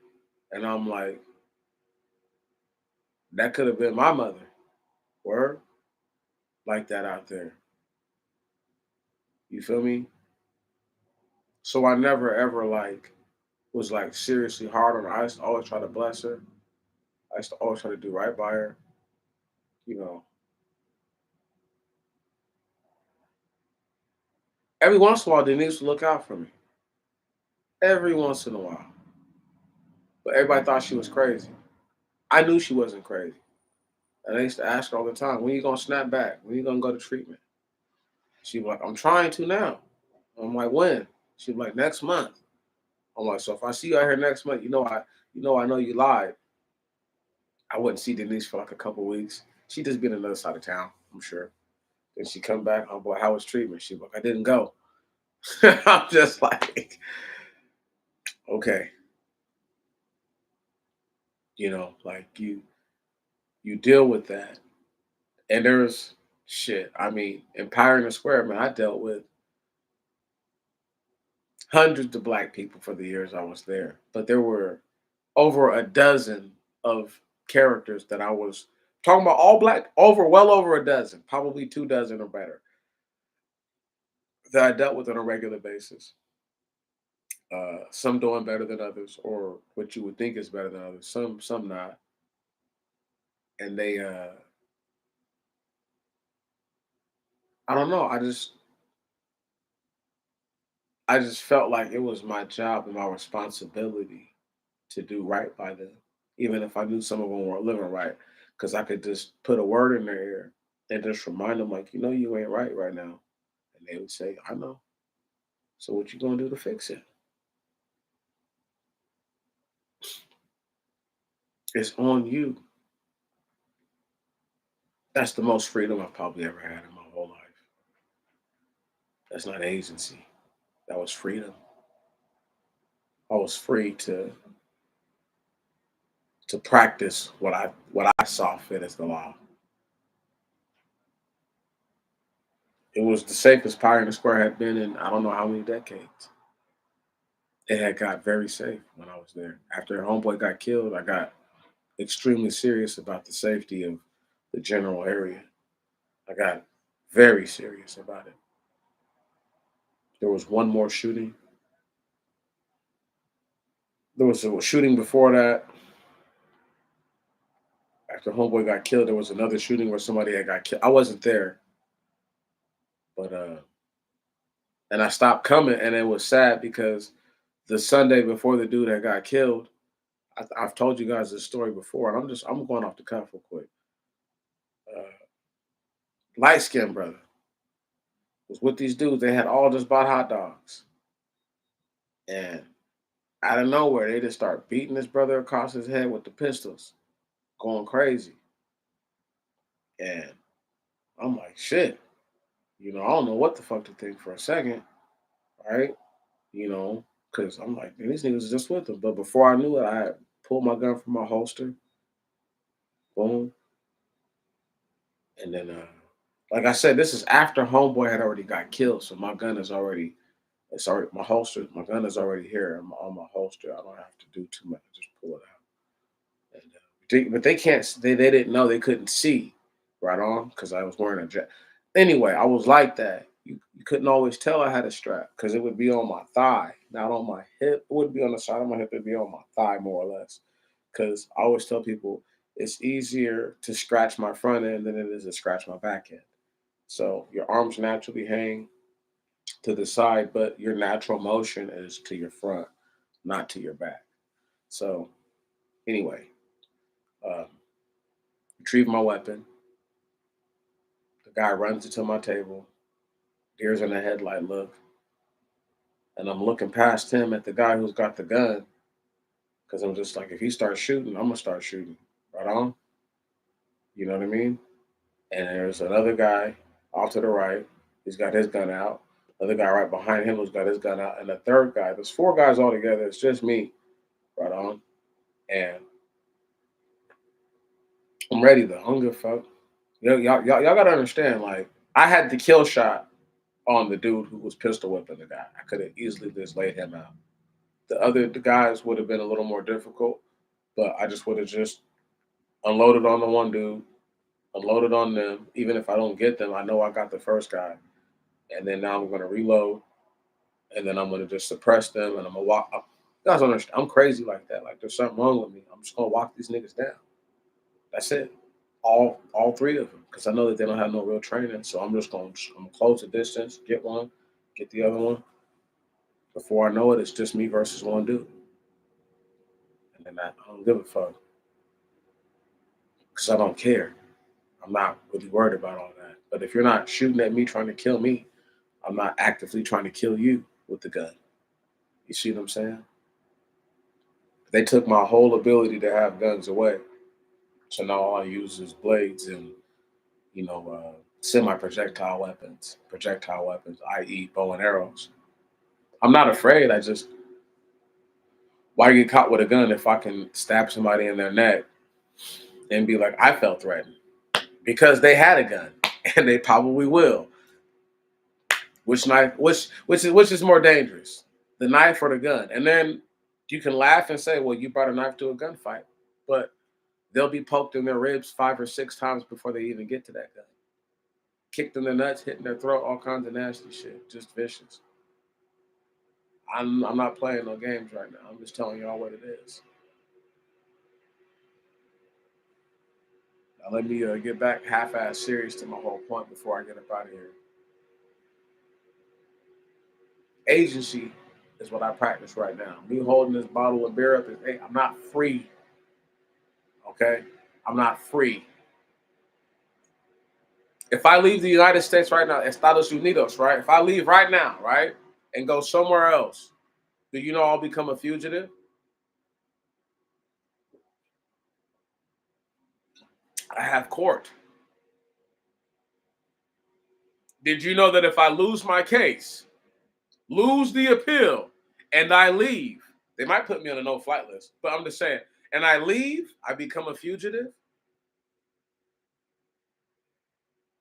and I'm like, that could have been my mother. Word like that out there. You feel me? So I never ever like was like seriously hard on her. I used to always try to bless her. I used to always try to do right by her. You know, every once in a while, Denise would look out for me. Every once in a while, but everybody thought she was crazy. I knew she wasn't crazy, and I used to ask her all the time, "When you gonna snap back? When you gonna go to treatment?" She'd be like, "I'm trying to now." I'm like, "When?" She'd be like, "Next month." I'm like, "So if I see you out here next month, I know you lied." I wouldn't see Denise for like a couple weeks. She'd just be on another side of town, I'm sure. Then she come back, oh boy, how was treatment? She'd be like, I didn't go. I'm just like, okay, like you deal with that. And there's shit. I mean, in Pioneer Square, man, I dealt with hundreds of black people for the years I was there. But there were over a dozen of characters that I was talking about all black, well over a dozen, probably 2 dozen or better, that I dealt with on a regular basis. Some doing better than others, or what you would think is better than others. Some not, and I don't know. I just felt like it was my job and my responsibility to do right by them, even if I knew some of them weren't living right, because I could just put a word in their ear and just remind them, like, you ain't right now, and they would say, I know. So what you gonna do to fix it? It's on you. That's the most freedom I've probably ever had in my whole life. That's not agency. That was freedom. I was free to practice what I saw fit as the law. It was the safest Pioneer Square had been in I don't know how many decades. It had got very safe when I was there. After homeboy got killed, I got extremely serious about the safety of the general area. I got very serious about it. There was one more shooting. There was a shooting before that. After homeboy got killed, there was another shooting where somebody had got killed. I wasn't there, but and I stopped coming, and it was sad because the Sunday before the dude had got killed, I've told you guys this story before, and I'm going off the cuff real quick. Uh, Light skinned brother was with these dudes. They had all just bought hot dogs, and out of nowhere, they just start beating this brother across his head with the pistols, going crazy. And I'm like, shit, I don't know what the fuck to think for a second, right? Because I'm like, man, these niggas are just with them. But before I knew it, I pulled my gun from my holster, boom, and then, like I said, this is after homeboy had already got killed, so my gun is already, it's already my holster, my gun is already here on my holster. I don't have to do too much, just pull it out. And, but they can't, they didn't know, they couldn't see, right on, because I was wearing a jacket. Anyway, I was like that. You couldn't always tell I had a strap because it would be on my thigh, not on my hip. It would be on the side of my hip. It'd be on my thigh more or less. Because I always tell people it's easier to scratch my front end than it is to scratch my back end. So your arms naturally hang to the side, but your natural motion is to your front, not to your back. So anyway, um, retrieve my weapon. The guy runs into my table, deers in the headlight look, and I'm looking past him at the guy who's got the gun because I'm just like, if he starts shooting, I'm gonna start shooting. Right on. You know what I mean? And there's another guy off to the right. He's got his gun out. Other guy right behind him who's got his gun out, and the third guy. There's 4 guys all together. It's just me. Right on. And I'm ready though. I don't give a fuck. Y'all gotta understand. Like I had the kill shot on the dude who was pistol whipping the guy. I could have easily just laid him out. The guys would have been a little more difficult, but I just would have just unloaded on the one dude, unloaded on them. Even if I don't get them, I know I got the first guy, and then now I'm gonna reload, and then I'm gonna just suppress them, and I'm gonna walk. You guys don't understand. I'm crazy like that. Like there's something wrong with me. I'm just gonna walk these niggas down. That's it. All three of them, because I know that they don't have no real training. So I'm gonna close the distance, get one, get the other one. Before I know it, it's just me versus one dude, and then I don't give a fuck because I don't care. I'm not really worried about all that. But if you're not shooting at me trying to kill me, I'm not actively trying to kill you with the gun. You see what I'm saying? They took my whole ability to have guns away. So now all I use is blades and, projectile weapons, i.e., bow and arrows. I'm not afraid. Why get caught with a gun if I can stab somebody in their neck and be like, I felt threatened? Because they had a gun and they probably will. Which is more dangerous, the knife or the gun? And then you can laugh and say, well, you brought a knife to a gunfight, but they'll be poked in their ribs 5 or 6 times before they even get to that gun. Kicked in the nuts, hitting their throat, all kinds of nasty shit. Just vicious. I'm not playing no games right now. I'm just telling y'all what it is. Now let me get back half-ass serious to my whole point before I get up out of here. Agency is what I practice right now. Me holding this bottle of beer up is, hey, I'm not free. Okay? I'm not free. If I leave the United States right now, Estados Unidos, right? If I leave right now, right, and go somewhere else, do you know I'll become a fugitive? I have court. Did you know that if I lose my case, lose the appeal, and I leave, they might put me on a no-flight list, but I'm just saying, and I leave, I become a fugitive?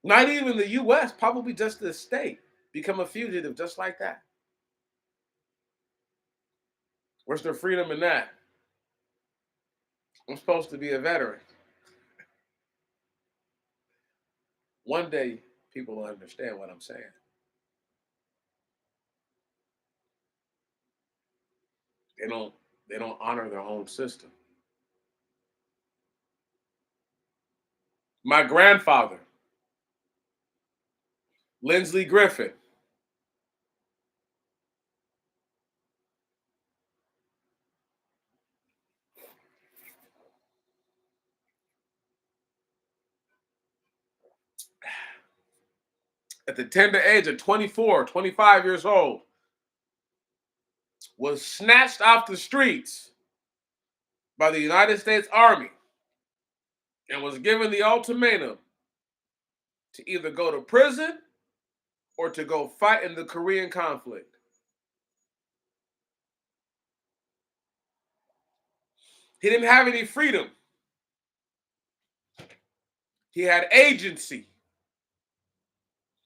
Not even the U.S., probably just the state, become a fugitive just like that. Where's the freedom in that? I'm supposed to be a veteran. One day, people will understand what I'm saying. They don't. They don't honor their own system. My grandfather, Lindsley Griffin, at the tender age of 24, 25 years old, was snatched off the streets by the United States Army and was given the ultimatum to either go to prison or to go fight in the Korean conflict. He didn't have any freedom. He had agency.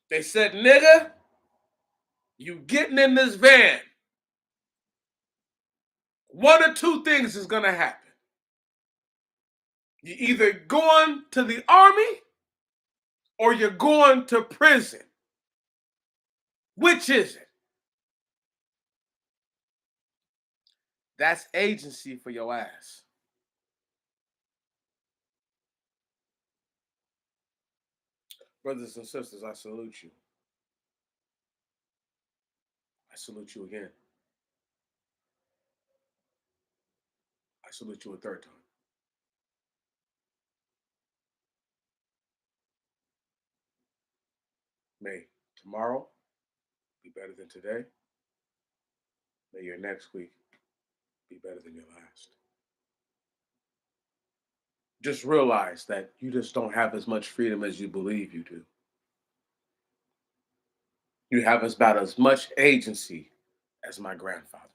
They said, nigga, you getting in this van. One or two things is going to happen. You're either going to the army or you're going to prison. Which is it? That's agency for your ass. Brothers and sisters, I salute you. I salute you again. I salute you a third time. May tomorrow be better than today. May your next week be better than your last. Just realize that you just don't have as much freedom as you believe you do. You have about as much agency as my grandfather.